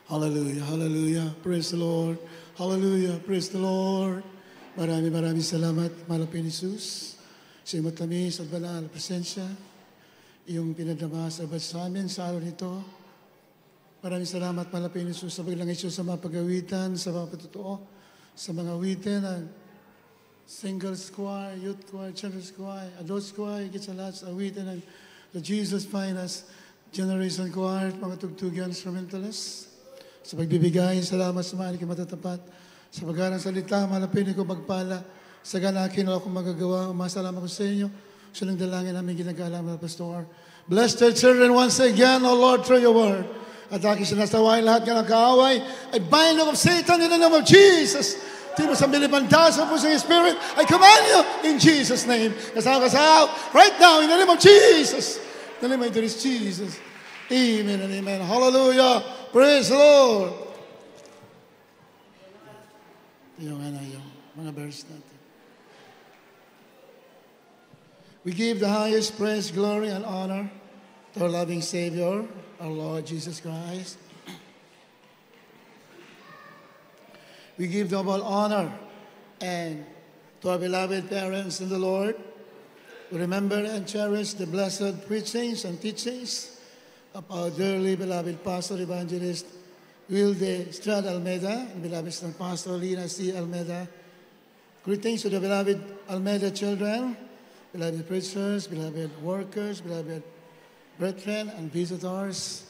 Hallelujah, hallelujah. Praise the Lord. Hallelujah, praise the Lord. Maraming salamat, mahal na Jesus. Sa iyong matamis at banal na presensya, iyong pinadama sa sa amin sa araw nito. Maraming salamat, mahal na Jesus, sa paglangis sa mga pag-awitan, sa mga patutuo, sa mga awitin ng singles choir, youth choir, children's choir, adults choir, higit sa lahat sa awitin ng the Jesus Finest Generation Choir, mga tugtugan instrumentalists. Sa pagbibigay, salamat sa mga inyong matatapat. Sa pag-aaral salita, malapin ko magpala. Sa ganakin, wala akong magagawa. Umasalamat ko sa inyo. Sunang dalangin namin ginagalang na Pastor. Bless their children once again, O Lord, through your word. At aking sinasawain lahat ng kaaway. I bind of Satan in the name of Jesus. Timo sa milipantas sa pusong Spirit, I command you in Jesus' name. Kasaw, right now, in the name of Jesus. In the name of Jesus. Amen and amen. Hallelujah. Praise the Lord. Yung mga verse natin. We give the highest praise, glory, and honor to our loving Savior, our Lord Jesus Christ. We give double honor and to our beloved parents in the Lord. We remember and cherish the blessed preachings and teachings of our dearly beloved Pastor Evangelist Wilde Estrada Almeida and beloved Pastor Lina C. Almeida. Greetings to the beloved Almeida children, beloved preachers, beloved workers, beloved brethren and visitors.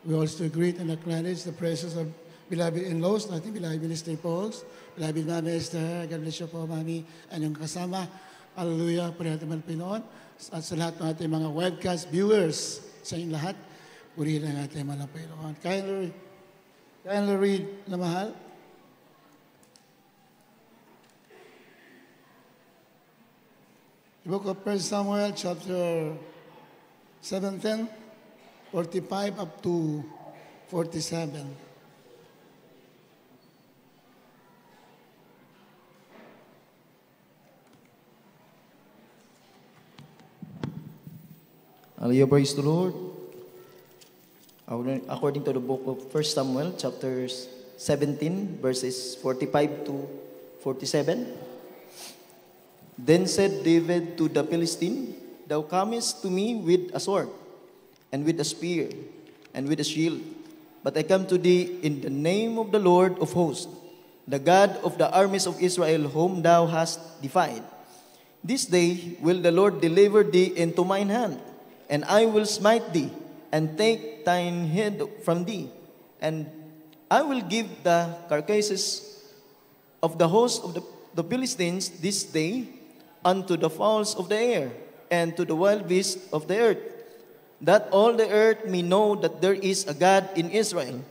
We also greet and acknowledge the presence of beloved in-laws, natin beloved Minister Pauls, beloved Mami Esther, God bless you po, Mami, and yung kasama. Hallelujah, po natin Pinoon. At sa lahat ng ating mga webcast viewers, sa inyong lahat, purihin ang ating mga Pinoon. Kindly read na mahal. The book of 1 Samuel, chapter 17, 45 up to 47. Hallelujah, praise the Lord. According to the book of 1 Samuel, chapter 17, verses 45 to 47. Then said David to the Philistine, Thou comest to me with a sword, and with a spear, and with a shield. But I come to thee in the name of the Lord of hosts, the God of the armies of Israel, whom thou hast defied. This day will the Lord deliver thee into mine hand, and I will smite thee, and take thine head from thee. And I will give the carcasses of the host of the Philistines this day unto the fowls of the air, and to the wild beasts of the earth, that all the earth may know that there is a God in Israel.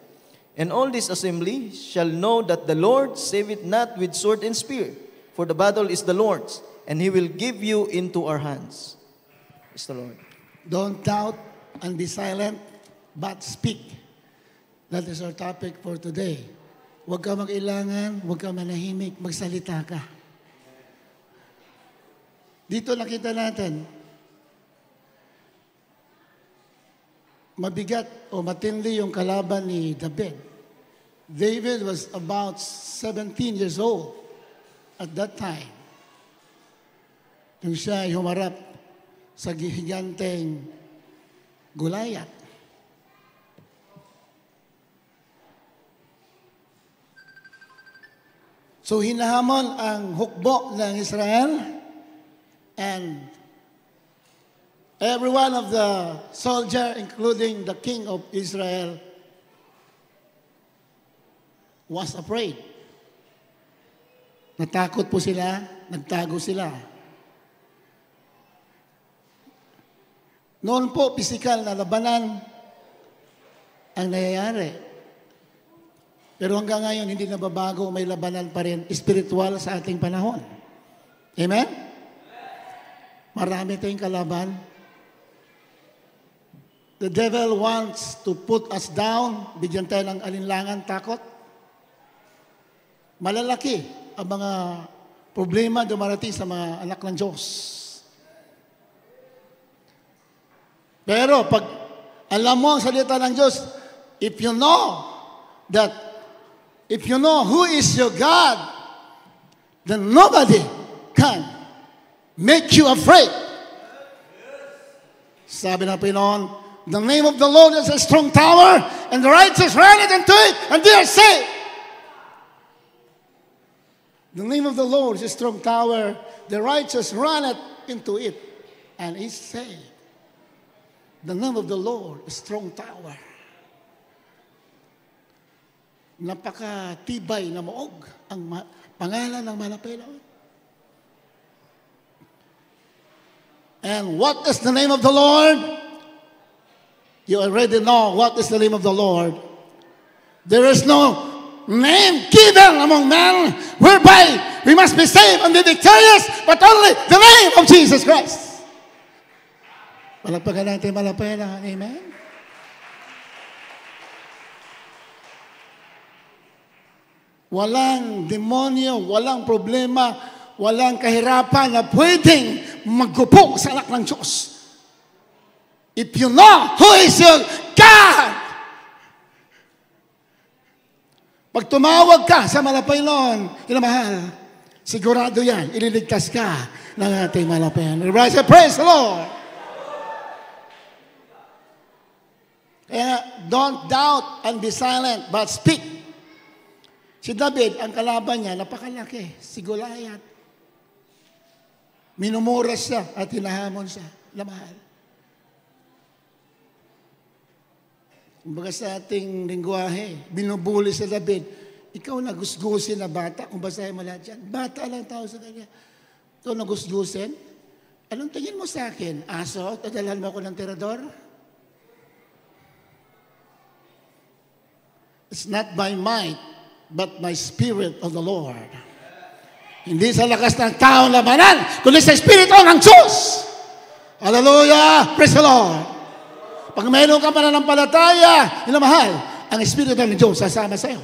And all this assembly shall know that the Lord saveth not with sword and spear, for the battle is the Lord's, and he will give you into our hands. Praise the Lord. Don't doubt and be silent, but speak. That is our topic for today. Huwag ka mag-ilangan, huwag ka manahimik, magsalita ka. Dito nakita natin, mabigat o matindi yung kalaban ni David. David was about 17 years old at that time. Nung siya ay humarap sa giganteng Goliath. So hinahamon ang hukbo ng Israel, and every one of the soldier, including the king of Israel, was afraid. Natakot po sila, nagtago sila. Noon po, pisikal na labanan ang nangyayari. Pero hanggang ngayon, hindi nababago, may labanan pa rin, spiritual sa ating panahon. Amen? Marami tayong kalaban. The devil wants to put us down, bigyan tayo ng alinlangan, takot. Malalaki ang mga problema dumarating sa mga anak ng Diyos. Pero pag alam mo ang salita ng Diyos, if you know that if you know who is your God, then nobody can make you afraid. Sabi ng Panginoon, the name of the Lord is a strong tower, and the righteous run into it, and they are saved. The name of the Lord is a strong tower, the righteous run into it, and is saved. The name of the Lord is a strong tower. Napakatibay na maog ang pangalan ng Panginoon. And what is the name of the Lord? You already know what is the name of the Lord. There is no name given among men whereby we must be saved and be victorious, but only the name of Jesus Christ. Palagpagan natin Panginoon. Amen? Walang demonyo, walang problema, walang kahirapan na pwedeng maggupok sa anak ng Diyos. If you know who is your God, pag tumawag ka sa Panginoon, inamahal, sigurado yan, ililigtas ka ng ating Panginoon. Everybody say, praise the Lord. Kaya, don't doubt and be silent, but speak. Si David, ang kalaban niya, napakalaki, si Goliath. Minumura siya at hinahamon siya. Lamahal. Kumbaga sa ating lingwahe, binubuli sa David, ikaw nagusgusin na bata, kung basahin mo lahat yan, bata lang tao sa kanya. Ikaw nagusgusin? Anong tingin mo sa akin? Aso, tadalhan mo ako ng tirador? It's not by might, but my spirit of the Lord. Hindi sa lakas ng taong labanan, kundi sa Espiritu ng Diyos. Hallelujah! Praise the Lord! Pag mayroon ka pananampalataya, inamahal, ang Espiritu ng Diyos sasama sa iyo.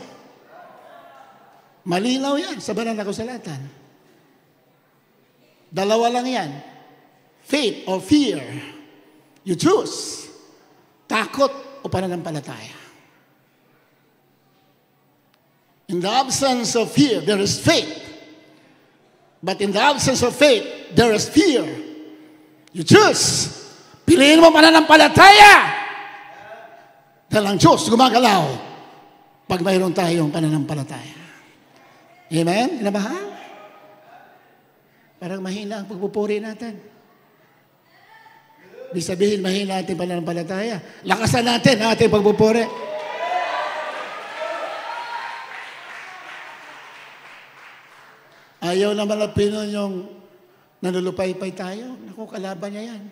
Malinaw yan sa banal na kasulatan. Dalawa lang yan. Faith or fear. You choose. Takot o pananampalataya. In the absence of fear, there is faith. But in the absence of faith, there is fear. You choose. Piliin mo pananampalataya. Dahil ang Diyos gumagalaw pag mayroon tayong pananampalataya. Amen? Inamahal? Parang mahina ang pagpupuri natin. Ibig sabihin, mahina ating pananampalataya. Lakasan natin ang ating pagpupuri. Ayaw naman na Pinoy yung nanulupay-pay tayo. Naku, kalaban niya yan.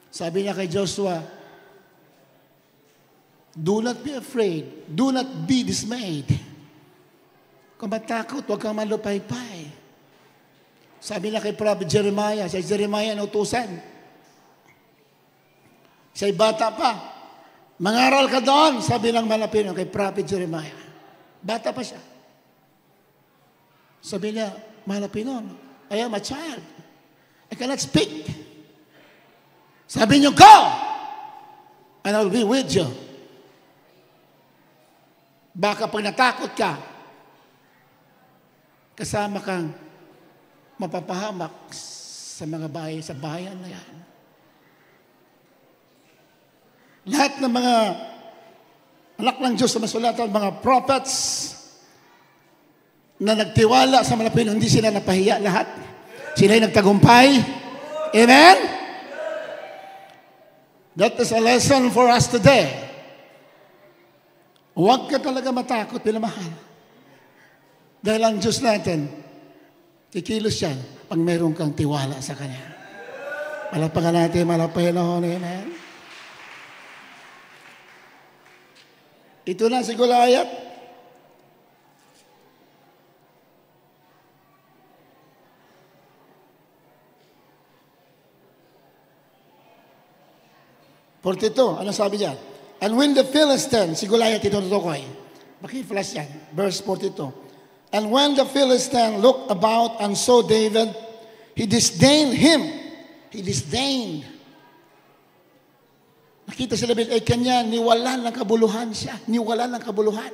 Sabi niya kay Joshua, do not be afraid. Do not be dismayed. Kung matakot, huwag kang malupay-pay. Sabi niya kay Prophet Jeremiah, si Jeremiah inutusan. Siya'y bata pa. Mangaral ka doon, sabi ng Malapino kay Prophet Jeremiah. Bata pa siya. Sabi niya, Malapino, I am a child. I cannot speak. Sabi niyo, go! And I will be with you. Baka pag natakot ka, kasama kang mapapahamak sa mga bahay, sa bayan na yan. Lahat ng mga anak ng Diyos na masulatan, mga prophets na nagtiwala sa Malapino, hindi sila napahiya lahat. Sila'y nagtagumpay. Amen? That is a lesson for us today. Huwag ka talaga matakot, pinamahal. Dahil ang Diyos natin, kikilos yan pag meron kang tiwala sa Kanya. Malagpagan natin, Panginoon. Amen? Ito na si Goliath. Portito, ano sabi niya? And when the Philistine, si Goliath ito tutukoy. Maki-flash yan. Verse 42. And when the Philistine looked about and saw David, he disdained him. He disdained. Nakita si David, ay kanya, niwalan ng kabuluhan siya. Niwalan ng kabuluhan.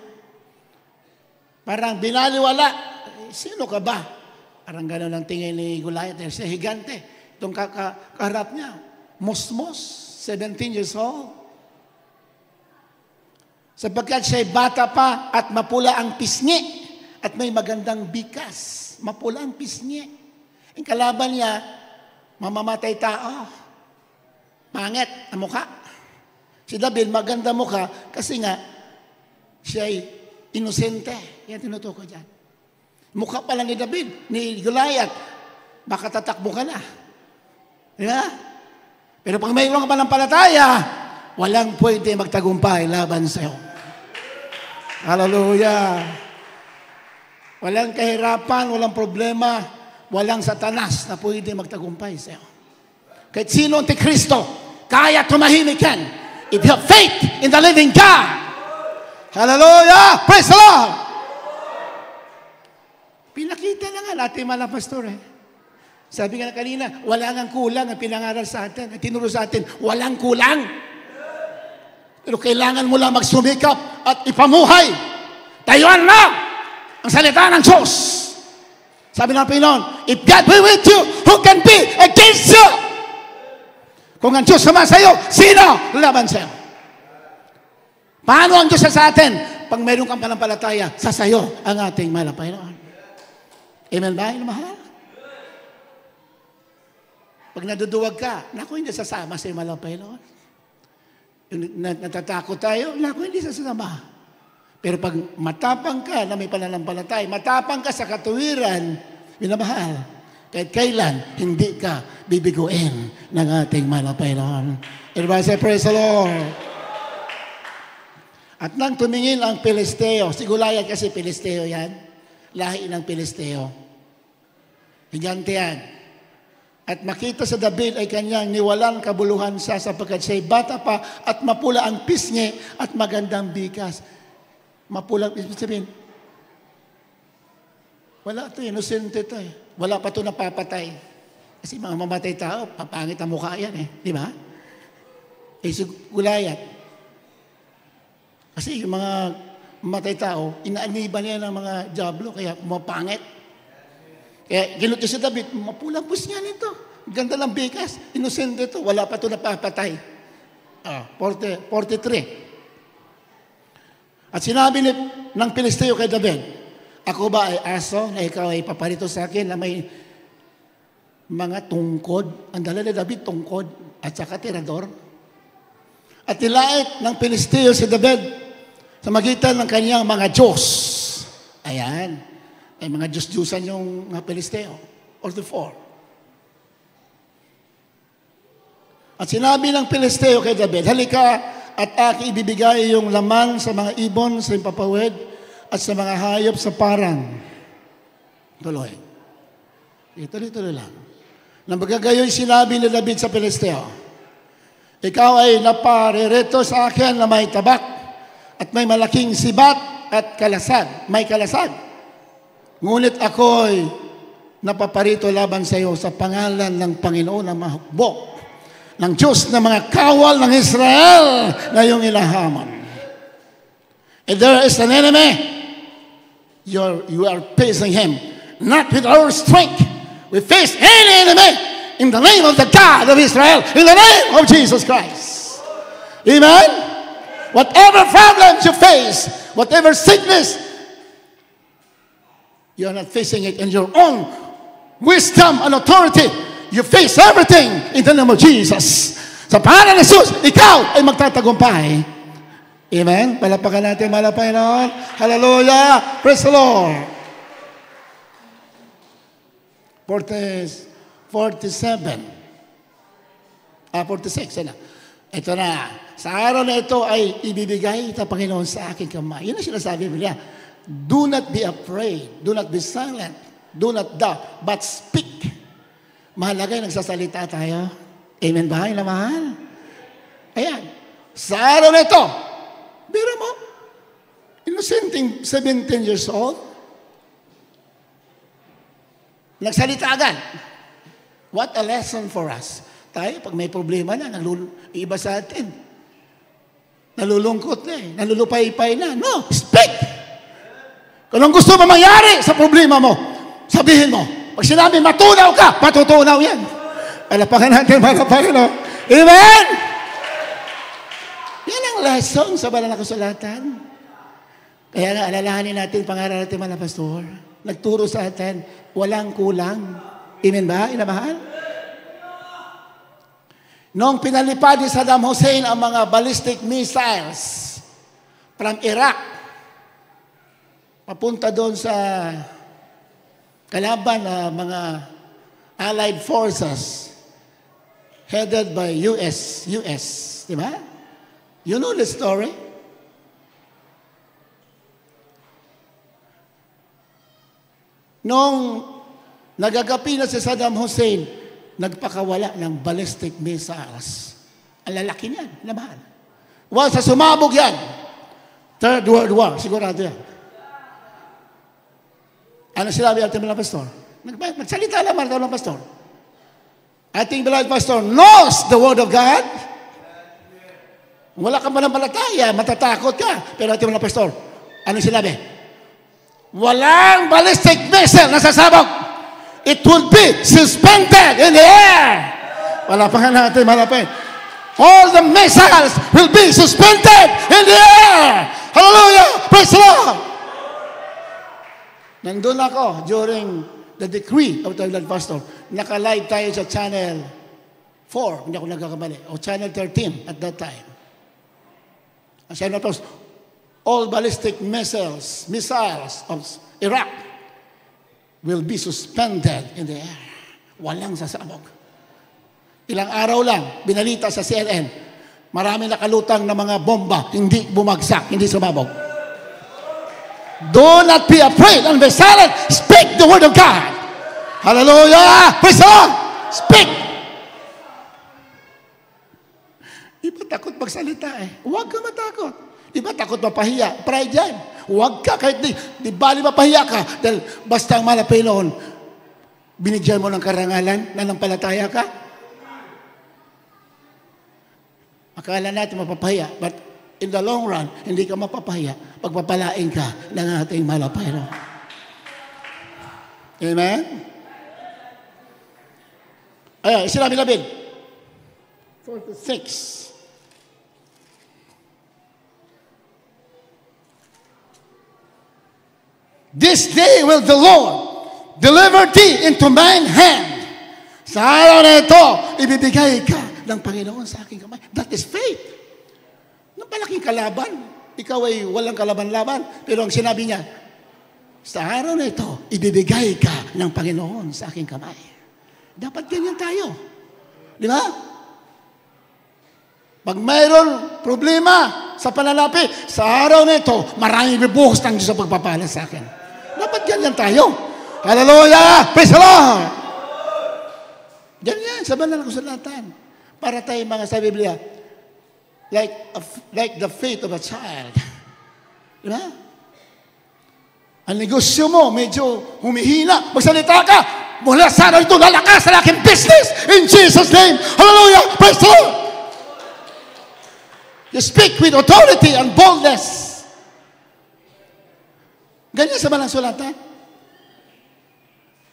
Parang binaliwala. Sino ka ba? Parang gano'n ang tingin ni Goliath. Siya higante. Itong kaharap niya, Mosmos, 17 years old. Sapagkat siya'y bata pa at mapula ang pisngi at may magandang bikas. Mapula ang pisngi. Ang kalaban niya, mamamatay tao. Pangit ang mukha. Si David, maganda mukha kasi nga, siya'y inosente. Yan tinutukoy dyan. Mukha pala ni David, ni Goliath, baka tatakbo ka na. Di ba? Pero pag mayroong pananampalataya, walang pwede magtagumpay laban sa'yo. Hallelujah! Walang kahirapan, walang problema, walang satanas na pwede magtagumpay sa'yo. Kahit sino ang Kristo, kaya tumahimik yan. If you have faith in the living God. Hallelujah! Praise the Lord! Pinakita na nga natin mga pastor Sabi nga kanina, wala nga kulang ang pinangaral sa atin. At tinuro sa atin, walang kulang. Pero kailangan mo lang magsumikap at ipamuhay. Tayuan na ang salita ng Diyos. Sabi ng Panginoon, if God be with you, who can be against you? Kung ang Diyos sama sa iyo, sino laban sa iyo? Paano ang Diyos sa atin? Pag mayroon kang panampalataya, sa sayo ang ating mahal na Panginoon. Amen ba? Mahal? Pag naduduwag ka, naku, hindi sasama sa iyo mahal na Panginoon. Yung natatakot tayo, naku, hindi sasama. Pero pag matapang ka na may pananampalataya, matapang ka sa katuwiran, minamahal, kahit kailan, hindi ka bibiguin ng ating mahal na Panginoon. Everybody say, praise the Lord. At nang tumingin ang Pilisteo, si Goliath kasi Pilisteo yan, lahi ng Pilisteo. Higante yan. At makita sa David ay kanyang niwalang kabuluhan siya sapagkat siya'y bata pa at mapula ang pisngi at magandang bikas. Mapula, ibig sabihin, wala ito, inosente ito Wala pa ito napapatay. Kasi mga mamatay tao, papangit ang mukha yan Di ba? Si Goliath. Kasi yung mga mamatay tao, inaaniban niya ng mga diablo, kaya mapangit. Kaya ginuto si David, mapulang pus niya nito. Ganda ng bikas, inosente ito, wala pa ito napapatay. 43. At sinabi ng Pilisteo kay David, ako ba ay aso na ikaw ay paparito sa akin na may mga tungkod? Ang dala ni David, tungkod at saka tirador. At nilait ng Pilisteo si David sa magitan ng kanyang mga Diyos. Ayan. May mga Diyos-Diyusan yung mga Pilisteo. 44. At sinabi ng Pilisteo kay David, halika at aki ibibigay yung laman sa mga ibon sa impapawid at sa mga hayop sa parang. Tuloy. Tuloy lang. Nang magagayoy sinabi ni David sa Pilisteo, ikaw ay naparereto sa akin na may tabak at may malaking sibat at kalasag. May kalasag. Ngunit ako'y napaparito laban sa iyo sa pangalan ng Panginoon na mahukbo ng Diyos na mga kawal ng Israel na iyong ilahamon. If there is an enemy, you are facing him, not with our strength. We face any enemy in the name of the God of Israel, in the name of Jesus Christ. Amen? Whatever problems you face, whatever sickness, you are not facing it in your own wisdom and authority. You face everything in the name of Jesus. Sa pangalan ng Jesus, ikaw ay magtatagumpay. Amen? Palapakan natin, mahal na Panginoon. Hallelujah! Praise the Lord! 47. 46, yan na. Ito na. Sa araw na ito ay ibibigay ito, Panginoon, sa aking kamay. Yun ang sinasabi niya. Do not be afraid. Do not be silent. Do not doubt, but speak. Mahalaga yung nagsasalita tayo. Amen ba? Yung mahal? Ayan. Sa araw na ito, biro mo, innocent 17 years old, nagsalita agad. What a lesson for us. Tayo, pag may problema na, iba sa atin. Nalulungkot na eh. Nalulupay-pay na. No, speak! Kung anong gusto mo mangyari sa problema mo, sabihin mo. Pag sinabi, matunaw ka, matutunaw yan. Palapakan natin, malapakan, no? Amen! Yan ang lesson sa banal na kasulatan. Kaya nga, alalahanin natin, pangaral natin, mga pastor. Nagturo sa atin, walang kulang. Amen ba, inamahal? Noong pinalipad ni Saddam Hussein ang mga ballistic missiles from Iraq, papunta doon sa kalaban na mga Allied forces headed by US. Di ba? You know the story? Nung nagagapi na si Saddam Hussein, nagpakawala ng ballistic missiles. Ang lalaki niyan, naman. Once sa sumabog yan, Third World War, sigurado yan. Ano sinabi ating mga pastor? Magsalita lang mga pastor. Ating mga pastor knows the Word of God. Wala kang manampalataya, matatakot ka. Pero ating mga pastor, ano sinabi? Walang ballistic missile na sasabog. It will be suspended in the air. Wala pa nga natin malapit. All the missiles will be suspended in the air. Hallelujah! Praise the Lord! Nandun ako during the decree of the Lord Pastor. Naka-live tayo sa Channel 4, hindi ako nagkakamali, o Channel 13 at that time. Ang sabi na all ballistic missiles of Iraq will be suspended in the air. Walang sasabog. Ilang araw lang, binalita sa CNN, marami nakalutang na mga bomba, hindi bumagsak, hindi sumabog. Do not be afraid and be silent. Speak the word of God. Hallelujah! Praise the Lord! Speak! Iba takot magsalita eh. Huwag ka matakot. Iba takot mapahiya. Pride yan. Huwag ka kahit di bali mapahiya ka. Dahil basta ang malapay noon, binigyan mo ng karangalan, nanampalataya ka. Akala natin mapapahiya. But in the long run, hindi ka mapapahiya. Pagpapalain ka ng ating malapay noon. Amen? Ayan, sinabi namin. 46. This day will the Lord deliver thee into mine hand. Sa araw na ito, ibibigay ka ng Panginoon sa aking kamay. That is faith. Nung malaking kalaban, ikaw ay walang kalaban-laban. Pero ang sinabi niya, sa araw na ito, ibibigay ka ng Panginoon sa aking kamay. Dapat ganyan tayo. Di ba? Pag mayroon problema sa pananapi, sa araw na ito, maraming bibuhos ng Diyos sa pagpapala sa akin. Dapat ganyan tayo. Hallelujah! Praise the Lord! Ganyan, sa banal na kasulatan. Para tayo mga sa Biblia, like the faith of a child. Diba? Ang negosyo mo, medyo humihina. Magsalita ka, mula sa araw ito, lalakas sa aking business. In Jesus' name. Hallelujah! Praise the Lord! You speak with authority and boldness. Ganyan sa banal sulatan.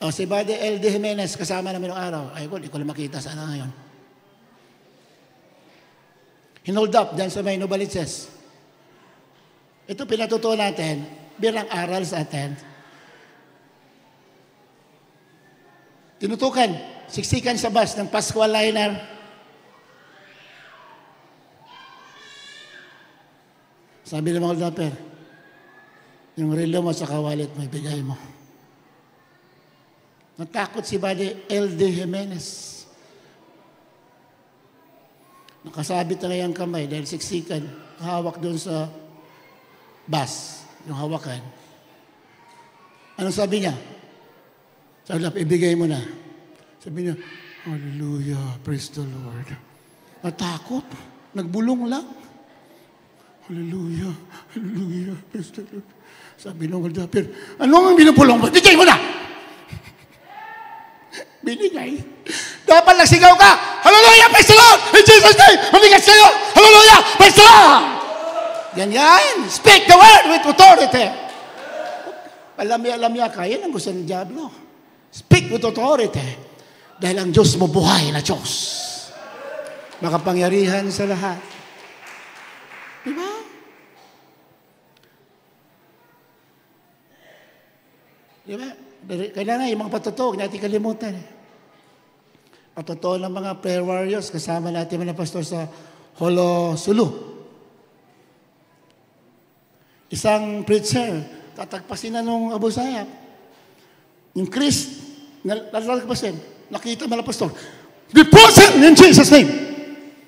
O, si Buddy L.D. Jimenez, kasama namin ng araw. Ay ko, di ko lang makita sana ngayon. Hinold up dyan sa may Novaliches. Ito pinatutuo natin bilang aral sa atin. Tinutukan, siksikan sa bus ng Pascual Liner. Sabi ng mga dapper, yung relo mo sa kawalit mo, ibigay mo. Natakot si Buddy L.D. Jimenez. Nakasabit na yung kamay dahil siksikan, hawak doon sa bus, yung hawakan. Anong sabi niya? Sabi niya, ibigay mo na. Sabi niya, hallelujah, praise the Lord. Natakot, nagbulong lang. Hallelujah, hallelujah, praise the Lord. Sabi ng Waldapir, anong binupulong mo? Bigay mo na! Binigay. Dapat nagsigaw ka, hallelujah, praise the Lord! In Jesus' name, mamigas kayo, hallelujah, praise the Lord! Ganyan. Speak the word with authority. Alam-alam ka, yan ang gusto ng Diablo. Speak with authority. Dahil ang Diyos mo buhay na Diyos. Makapangyarihan sa lahat. Diba? Diba? Kailangan yung mga patotoo, natin kalimutan. Patotoo ng mga prayer warriors, kasama natin mga pastor sa Holo Sulu. Isang preacher, tatagpasin na nung Abu Sayyaf. Yung Chris, natatagpasin, nakita mga pastor, be poisoned in Jesus' name.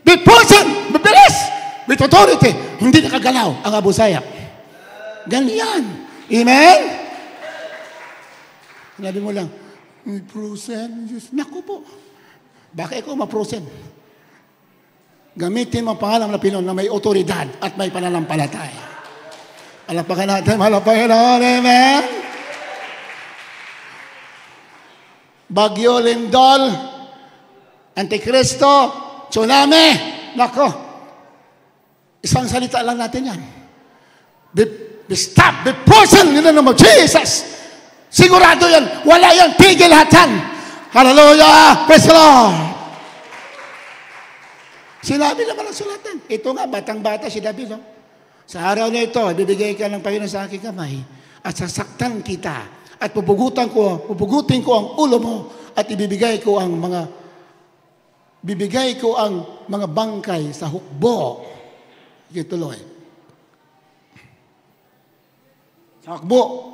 Be poisoned, mabilis, with authority. Hindi nakagalaw ang Abu Sayyaf. Ganyan. Amen? Sinabi mo lang, may prosen. Naku po. Baka ikaw ma-prosen. Gamitin mo ang pangalan ng Pinoon na may otoridad at may pananampalataya. Alapakan natin, malapakan natin, amen? Bagyo, lindol, Antikristo, tsunami, nako. Isang salita lang natin yan. Be stop, be poisoned in the name of Jesus. Sigurado yan, wala yan, tigil lahat yan. Hallelujah, praise the Lord. Sinabi naman ang sulatan. Ito nga, batang-bata si David, no? Sa araw na ito, bibigay ka ng Panginoon sa aking kamay at sasaktan kita at pupugutin ko ang ulo mo at bibigay ko ang mga bangkay sa hukbo. Ituloy. Sa hukbo.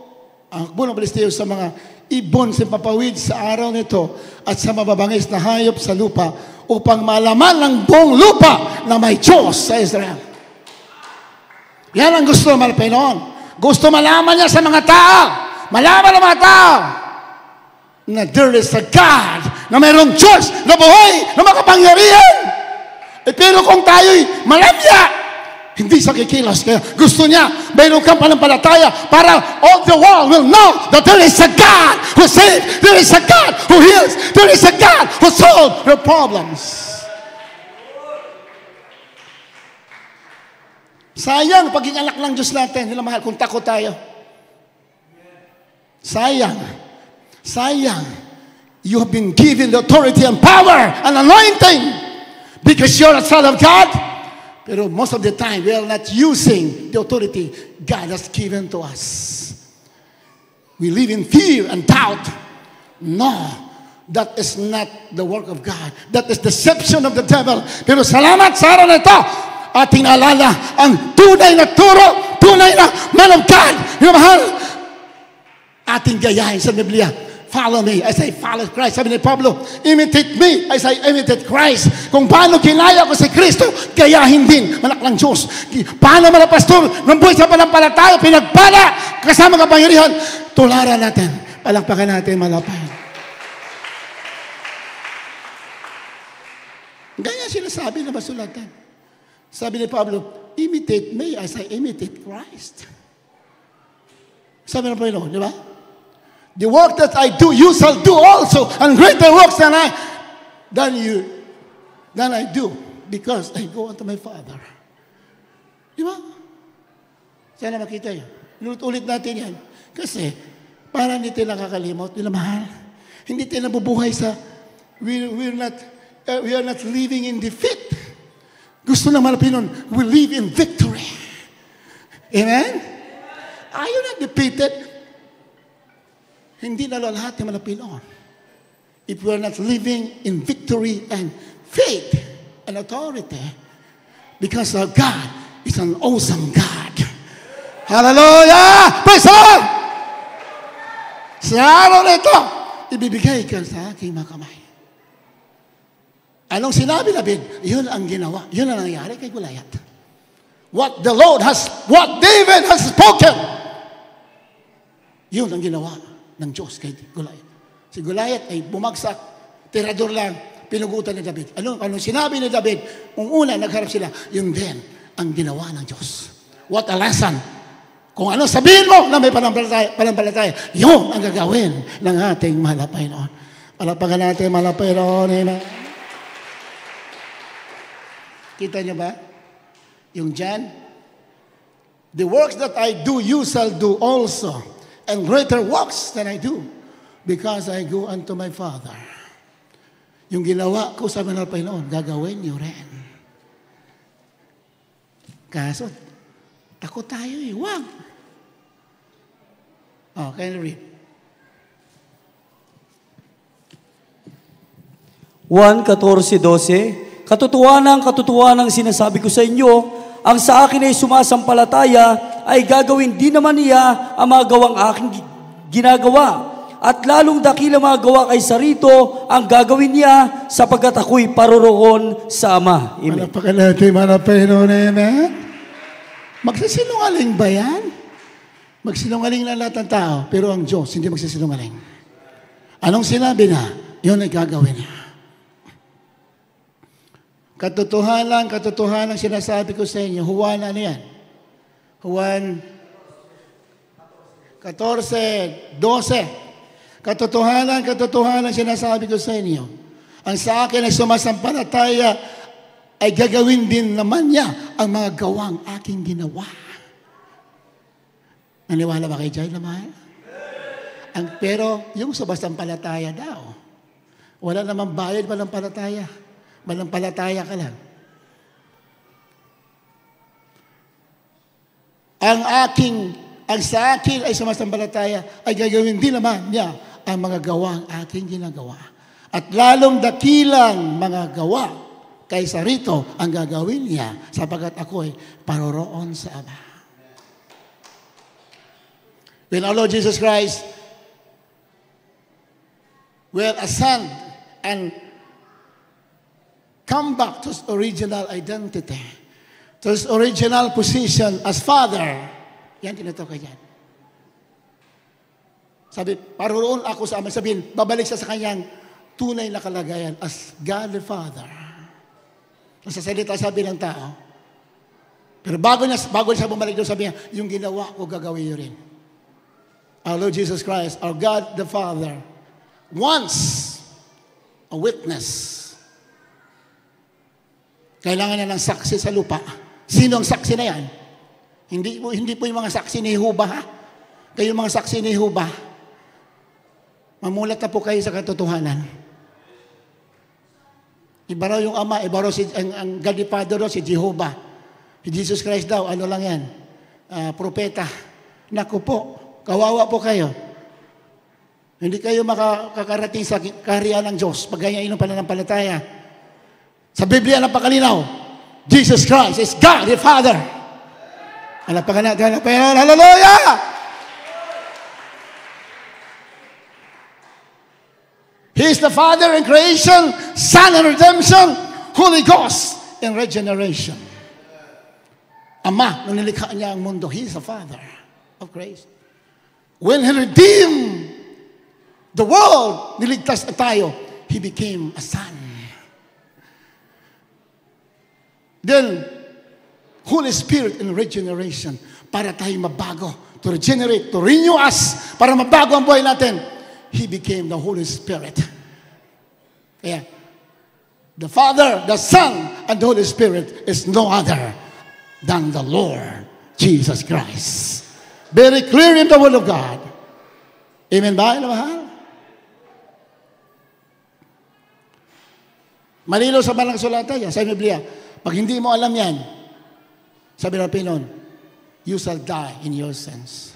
Ang hukbo ng Palestino sa mga ibon sa papawid sa araw nito at sa mababangis na hayop sa lupa upang malaman ng buong lupa na may Diyos sa Israel. Yan ang gusto ng Panginoon. Gusto malaman niya sa mga tao. Malaman ng mga tao na there is a God, na mayroong Diyos na buhay, na makapangyarihan. Pero kung tayo'y malamya, hindi sa kikilos. Kaya gusto niya, mayroong kang panampalataya para all the world will know that there is a God who saves, there is a God who heals, there is a God who solves your problems. Sayang pagiging anak ng Diyos natin, nila mahal, kung takot tayo. Sayang. Sayang. You have been given the authority and power and anointing because you're a son of God. Pero most of the time, we are not using the authority God has given to us. We live in fear and doubt. No, that is not the work of God. That is deception of the devil. Pero salamat sa araw na ito, ating alala ang tunay na turo, tunay na man of God. Yung mahal, ating gayahin sa Biblia. Follow me. I say, follow Christ. Sabi ni Pablo, imitate me. I say, imitate Christ. Kung paano kinaya ko si Kristo, gayahin din, anak ng Diyos. Paano mga pastor, ng buhay sa panampalataya, pinagpala, kasama kapangyarihan, tularan natin. Palakpakan natin, malapay. Ganyan sinasabi na masulatan. Sabi ni Pablo, imitate me as I imitate Christ. Sabi ng Panginoon, di ba? The work that I do, you shall do also, and greater works than I do, because I go unto my Father. Di ba? Sana makita yan. Ulit natin yan. Kasi, para hindi tayo nakakalimot, nila mahal. Hindi tayo nabubuhay sa, we are not living in defeat. Gusto naman ng Pinoon, we live in victory. Amen? Are you not defeated? Hindi nalalahati man ng Pinoon. If we are not living in victory and faith and authority, because our God is an awesome God. Hallelujah! Praise the Lord! Sa araw na ito, ibibigay ka sa aking mga kamay. Anong sinabi David? Yun ang ginawa. Yun ang nangyari kay Goliath. What David has spoken, yun ang ginawa ng Diyos kay Goliath. Si Goliath ay bumagsak, tirador lang, pinugutan ni David. Anong sinabi ni David? Kung una, nagharap sila, yun din ang ginawa ng Diyos. What a lesson. Kung ano sabihin mo na may panampalataya, yun ang gagawin ng ating mahal na Panginoon. Palapagan natin, mahal na Panginoon. Amen. Kita niyo ba? Yung John The works that I do, you shall do also, and greater works than I do, because I go unto my Father. Yung ginawa ko sa mga Panginoon, gagawin niyo rin. Kaso, takot tayo eh. Wag! Oh, can you read? 1:14-12, katotohanan sinasabi ko sa inyo, ang sa akin ay sumasampalataya, ay gagawin din naman niya ang mga gawang aking ginagawa. At lalong dakila mga gawa kaysa rito ang gagawin niya sapagkat ako'y paroroon sa Ama. Amen. Malapakan natin, mga Panginoon, amen? Magsisinungaling ba yan? Magsinungaling na lahat ng tao, pero ang Diyos hindi magsisinungaling. Anong sinabi na, yun ay gagawin niya. Katotohanan sinasabi ko sa inyo. Juan, ano yan? Juan 14:12. Katotohanan sinasabi ko sa inyo. Ang sa akin ay sumasampalataya, ay gagawin din naman niya ang mga gawang aking ginawa. Naniwala ba kayo dyan naman? Pero yung sumasampalataya daw, wala namang bayad malampalataya. Malampalataya ka lang. Ang sa akin ay sumasampalataya, ay gagawin din naman niya ang mga gawang aking ginagawa. At lalong dakilang mga gawa kaysa rito ang gagawin niya sapagkat ako ay paroroon sa Ama. When our Lord Jesus Christ will ascend and come back to his original identity, to his original position as Father. Yan, tinutukoy yan. Sabi, paroroon ako sa Ama. Sabihin, babalik siya sa kanyang tunay na kalagayan as God the Father. Nasa salita sabi ng tao. Pero bago siya bumalik doon, sabi niya, yung ginawa ko gagawin niyo rin. Our Lord Jesus Christ, our God the Father, wants a witness. Kailangan niya ng saksi sa lupa. Sino ang saksi na yan? Hindi po yung mga saksi ni Jehovah, ha? Kayo mga saksi ni Jehovah. Mamulat na po kayo sa katotohanan. Iba raw yung Ama, iba raw ang God the Father raw, si Jehovah. Si Jesus Christ daw, ano lang yan? Propeta. Naku po, kawawa po kayo. Hindi kayo makakarating sa kaharian ng Diyos pag ganyan inyong pananampalataya. Sa Biblia, napakalinaw. Jesus Christ is God the Father. Alapakan natin, hallelujah! He is the Father in creation, Son in redemption, Holy Ghost in regeneration. Ama, nung nilikha niya ang mundo, He is the Father of grace. When He redeemed the world, niligtas na tayo, He became a Son. Then, Holy Spirit in regeneration, para tayo mabago, to regenerate, to renew us, para mabago ang buhay natin. He became the Holy Spirit. Kaya, the Father, the Son, and the Holy Spirit is no other than the Lord Jesus Christ. Very clear in the Word of God. Amen ba? Mahal? Malino sa Malang Sulatan, sa Biblia. Pag hindi mo alam yan, sabi ng Panginoon, you shall die in your sins.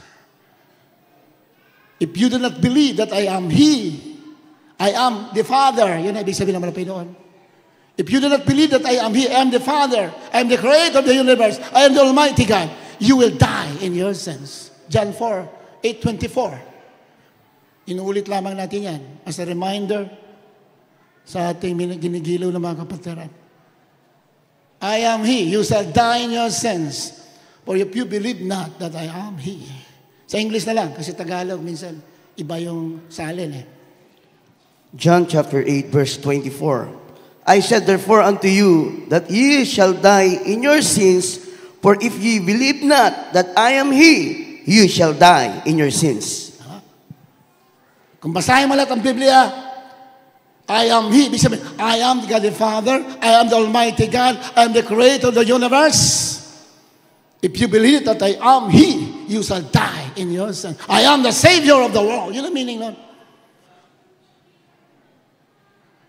If you do not believe that I am He, I am the Father, yun ang ibig sabihin ng Panginoon. If you do not believe that I am He, I am the Father, I am the Creator of the universe, I am the Almighty God, you will die in your sins. John 4:8-24. Inuulit lamang natin yan as a reminder sa ating ginigilaw ng mga kapatiran. I am He. You shall die in your sins. For if you believe not that I am He. Sa English na lang, kasi Tagalog minsan iba yung salin eh. John chapter 8 verse 24. I said therefore unto you that ye shall die in your sins, for if ye believe not that I am He, you shall die in your sins. Kung basahin mo lahat ang Biblia, I am He. Ibig sabihin, I am God the Father. I am the Almighty God. I am the Creator of the universe. If you believe that I am He, you shall die in your sin. I am the Savior of the world. Yun ang meaning nun.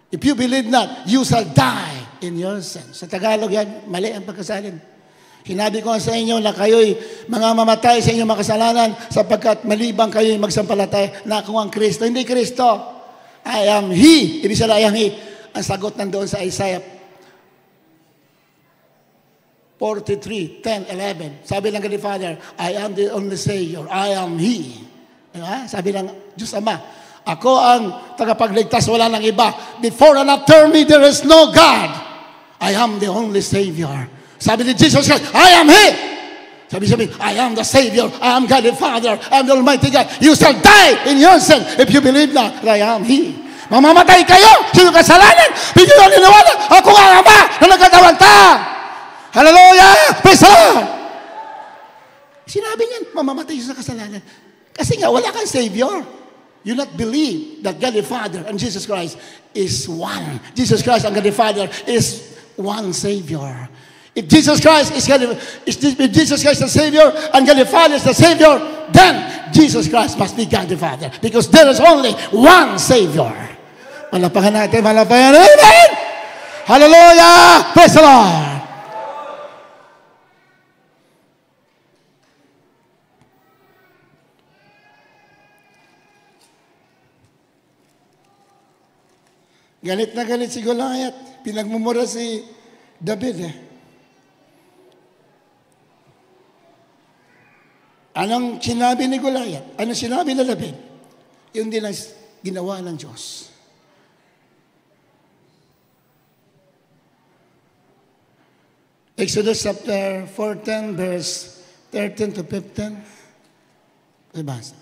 If you believe not, you shall die in your sin. Sa Tagalog yan, mali ang pagkasalin. Sinabi ko sa inyo na kayo'y mga mamatay sa inyong makasalanan sapagkat malibang kayo'y magsampalataya na ako ang Kristo. Hindi Kristo. I am He. Ibig sabihin, I am He. Ang sagot nandoon sa Isaiah 43, 10, 11. Sabi ng God the Father, I am the only Savior. I am He. Diba? Sabi ng Diyos Ama, ako ang tagapagligtas, wala nang iba. Before and after me, there is no God. I am the only Savior. Sabi ni Jesus Christ, I am He. Sabi, I am the Savior. I am God the Father. I am the Almighty God. You shall die in your sin if you believe not that I am He. Mamamatay kayo sa inyong kasalanan. Bigyan nyo niniwala, ako ang Ama na nagkatawan ta. Hallelujah! Praise the Lord! Sinabi niyan, mamamatay sa kasalanan. Kasi nga, wala kang Savior. You not believe that God the Father and Jesus Christ is one. Jesus Christ and God the Father is one Savior. If Jesus Christ is the Savior and God the Father is the Savior, then Jesus Christ must be God the Father. Because there is only one Savior. Malapakan natin, malapakan. Amen! Hallelujah! Praise the Lord! Galit na galit si Goliath. Pinagmumura si David Anong sinabi ni Goliath? Anong sinabi ni David? Yung din ang ginawa ng Diyos. Exodus chapter 14, verse 13 to 15. Ibasa.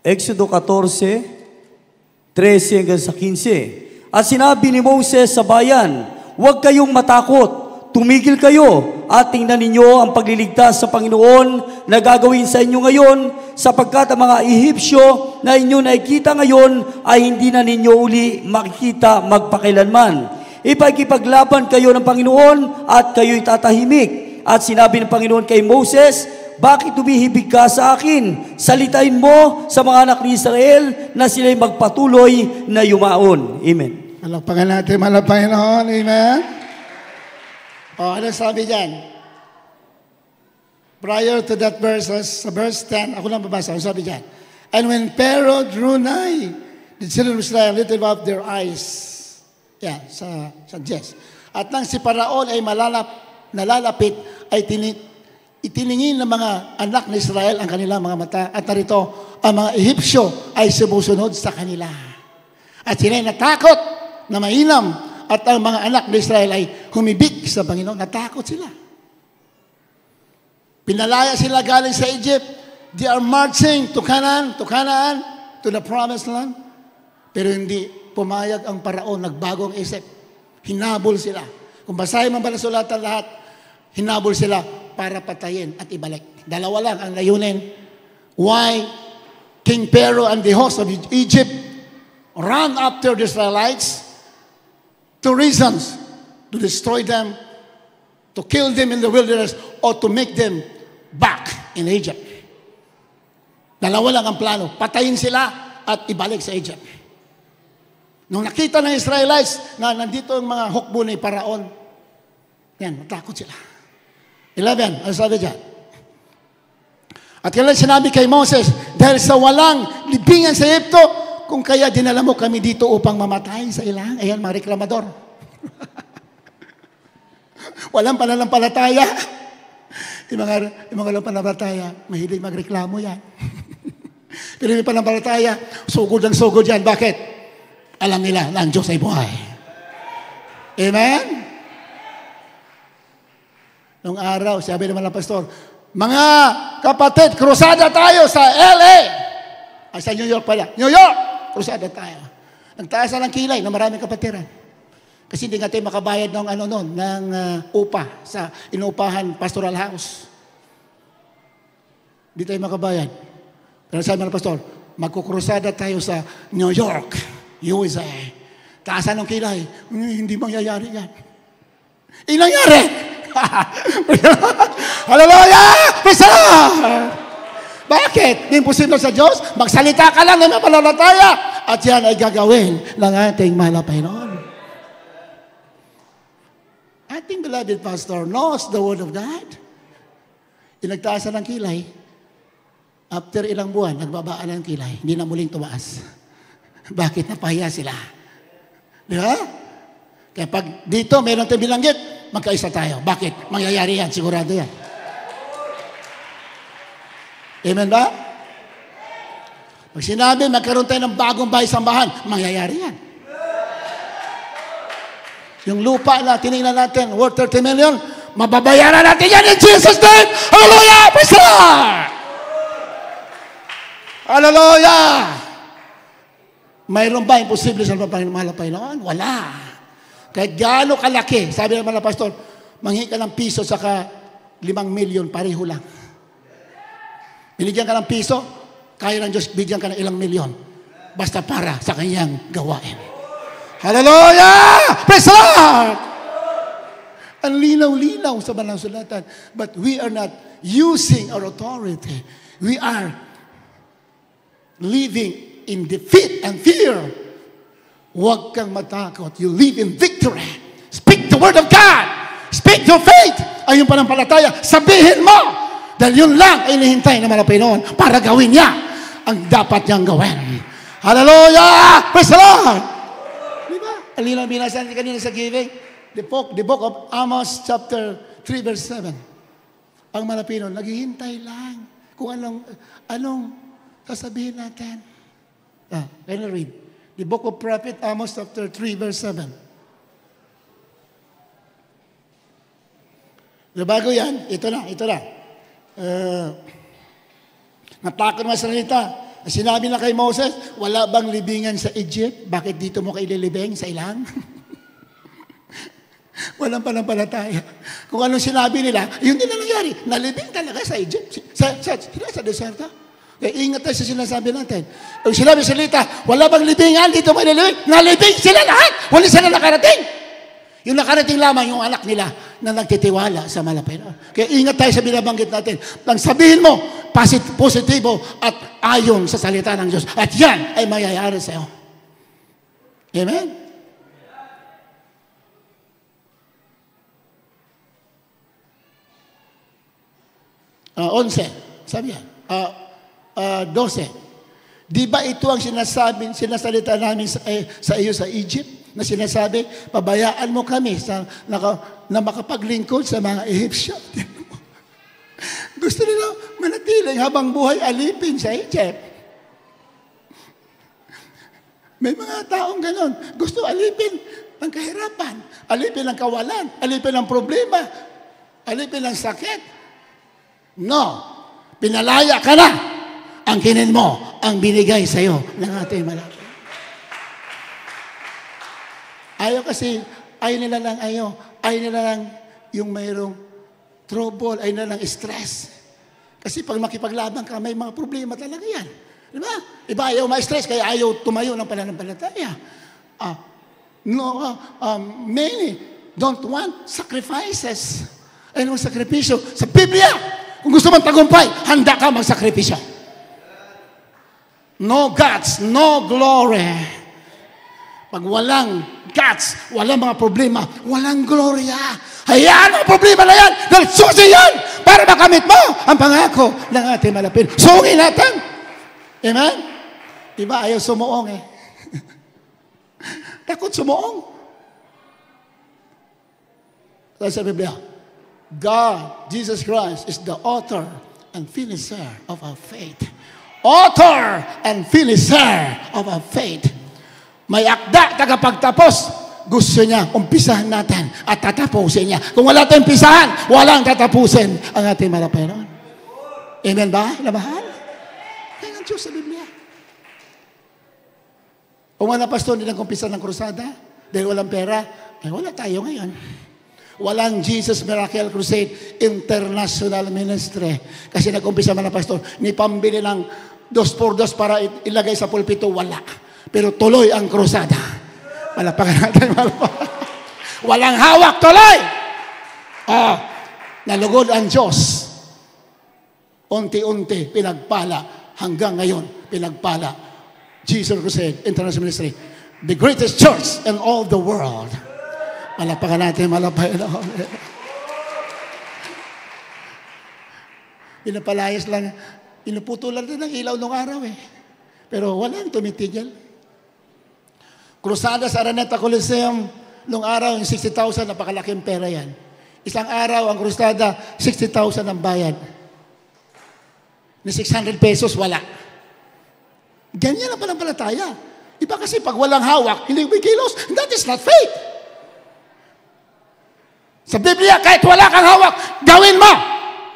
Exodo 14, 13 hanggang sa 15. At sinabi ni Moses sa bayan, huwag kayong matakot, tumigil kayo at tingnan ninyo ang pagliligtas sa Panginoon na gagawin sa inyo ngayon sapagkat ang mga Ehipsyo na inyo nakikita ngayon ay hindi na ninyo uli makikita magpakailanman. Ipagkipaglaban kayo ng Panginoon at kayo'y tatahimik. At sinabi ng Panginoon kay Moses, bakit tumihibig ka sa akin? Salitain mo sa mga anak ni Israel na sila'y magpatuloy na yumaon. Amen. Malakpakan natin, malakpakan noon. Amen. Ano sabi dyan? Prior to that verse, sa verse 10, ako lang babasa, ano sabi dyan? And when Pharaoh drew nigh, the children of Israel lifted up their eyes. Yan, sa Jess. At nang si Paraon ay nalalapit, ay itiningin ng mga anak ni Israel ang kanilang mga mata at narito ang mga Ehipsyo ay sumusunod sa kanila. At sila ay natakot na mainam at ang mga anak ni Israel ay humibig sa Panginoon. Natakot sila. Pinalaya sila galing sa Egypt. They are marching to Canaan, to the promised land. Pero hindi pumayag ang Paraon, nagbagong isip. Hinabol sila. Kung basahin man ba nasulatan lahat, hinabol sila para patayin at ibalik. Dalawa lang ang layunin. Why King Pharaoh and the host of Egypt ran after the Israelites? Two reasons. To destroy them, to kill them in the wilderness, or to make them back in Egypt. Dalawa lang ang plano. Patayin sila at ibalik sa Egypt. Nung nakita ng Israelites na nandito ang mga hukbo ni Paraon, yan, natakot sila. 11, ano sabi dyan? At kailan sinabi kay Moses, dahil sa walang libingan sa Egypto, kung kaya dinala mo kami dito upang mamatay sa ilang. Ayan, mga reklamador. Walang pananampalataya. Yung mga pananampalataya, mahilig magreklamo yan. Pero may pananampalataya, sugod ang sugod yan. Bakit? Alam nila na ang Diyos ay buhay. Amen? Nung araw, sabi naman ng pastor, mga kapatid, krusada tayo sa LA. Ay, sa New York pala. New York! Krusada tayo. Nagtaas na ng kilay na maraming kapatiran. Kasi hindi nga tayo makabayad ng upa sa inuupahan pastoral house. Hindi tayo makabayad. Pero sabi ng pastor, magkukrusada tayo sa New York, USA. Taasan ng kilay. Hindi mangyayari yan. Inangyari. Hallelujah! Praise the Lord! Bakit? Hindi imposible sa Diyos. Magsalita ka lang ng mapalalataya at yan ay gagawin ng ating mahal na Panginoon. Ating beloved pastor knows the Word of God. Inagtaasan ng kilay. After ilang buwan, nagbabaan ng kilay. Hindi na muling tumaas. Bakit? Napahiya sila. Di ba? Kaya pag dito mayroon tayong bilanggit, magkaisa tayo. Bakit? Mangyayari yan. Sigurado yan. Amen ba? Pag sinabi, magkaroon tayo ng bagong bahay-sambahan, mangyayari yan. Yung lupa na tinignan natin, worth 30 million, mababayaran natin yan in Jesus' name! Hallelujah! Praise the Lord! Hallelujah! Mayroon ba imposible sa mahal na Panginoon? Wala. Kahit gaano kalaki, sabi naman ng pastor, manghingi ka ng piso saka 5 million, pareho lang. Binigyan ka ng piso, kaya ng Diyos bigyan ka ng ilang milyon. Basta para sa kanyang gawain. Hallelujah! Praise the Lord! Ang linaw-linaw sa banal sulatan. But we are not using our authority. We are living in defeat and fear. Huwag kang matakot. You live in victory. Speak the word of God. Speak your faith. Ayun panampalataya. Sabihin mo. Dahil yun lang ay inihintay ng mga Panginoon para gawin niya ang dapat niyang gawin. Hallelujah! Praise the Lord! Diba? Alina binasa natin kanina sa giving. The book of Amos chapter 3 verse 7. Ang mga Panginoon, naghihintay lang kung anong sasabihin natin. Can you read? The book of Prophet Amos chapter 3 verse 7. Bago yan, ito na. Natakot mga salita. Sinabi na kay Moses, wala bang libingan sa Egypt? Bakit dito mo kayo ililibing sa ilang? Walang panampalataya. Kung anong sinabi nila, yun din na nangyari. Nalibing talaga sa Egypt. Sa deserto. Kaya ingat tayo sa sinasabi natin. Kung sinabi salita, wala bang libingan dito mo ililibing? Nalibing sila lahat. Wala sila nakarating. Yung nakarating lamang yung anak nila na nagtitiwala sa Panginoon. Kaya ingat tayo sa binabanggit natin. Nang sabihin mo, positibo at ayon sa salita ng Diyos. At yan ay mayayari sa iyo. Amen? Onse. Sabi yan. 12. Di ba ito ang sinasalita namin sa iyo sa Egypt? Na sinasabi, pabayaan mo kami na makapaglingkod sa mga Egyptian. Gusto nila manatiling habang buhay alipin sa Egypt. May mga taong ganon. Gusto alipin ang kahirapan, alipin ang kawalan, alipin ang problema, alipin ang sakit. No. Pinalaya ka na. Ang kinin mo, ang binigay sa iyo ng ating malapit. Ayaw kasi, ayaw nila lang yung mayroong trouble, ayaw nila lang stress. Kasi pag makipaglaban ka, may mga problema talaga yan. Di ba? Iba ayaw ma-stress, kaya ayaw tumayo ng pananampalataya. Many don't want sacrifices. Anong sakripisyo? Sa Biblia, kung gusto mong tagumpay, handa ka magsakripisyo. No guts, no glory. Pag walang guts, walang mga problema, walang gloria. Hayaan ang problema na yan. Dahil susi yan para makamit mo ang pangako ng ating malapit. Sungin natin. Amen? Diba ayaw sumuong eh. Takot sumuong. Sa Biblia, God, Jesus Christ, is the author and finisher of our faith. Author and finisher of our faith. May akda, tagapagtapos. Gusto niya, umpisahan natin at tatapusin niya. Kung wala tayong umpisahan, walang tatapusin ang ating Panginoon. Amen ba? Namahal? Kaya ang Diyos sa Biblia. Kung wala pastor, hindi lang kumpisahan ng krusada, dahil walang pera, ay wala tayo ngayon. Walang Jesus Miracle Crusade International Ministry. Kasi nag-umpisa man na pastor, ni pambili ng 2x2 para ilagay sa pulpito, wala. Pero tuloy ang krusada. Palapakan natin. Walang hawak, tuloy! Nalugod ang Diyos. Unti-unti, pinagpala. Hanggang ngayon, pinagpala. Jesus Crusade International Ministry, the greatest church in all the world. Malapakan natin, malapakan natin. Pinapalayas lang, inuputulan din ng ilaw nung araw eh. Pero walang tumitigil. Krusada sa Araneta Coliseum, nung araw, yung 60,000, napakalaking pera yan. Isang araw, ang krusada, 60,000 ang bayad. Ni 600 pesos, wala. Ganyan ang panampalataya. Iba kasi pag walang hawak, hindi may kilos. That is not faith. Sa Biblia, kahit wala kang hawak, gawin mo.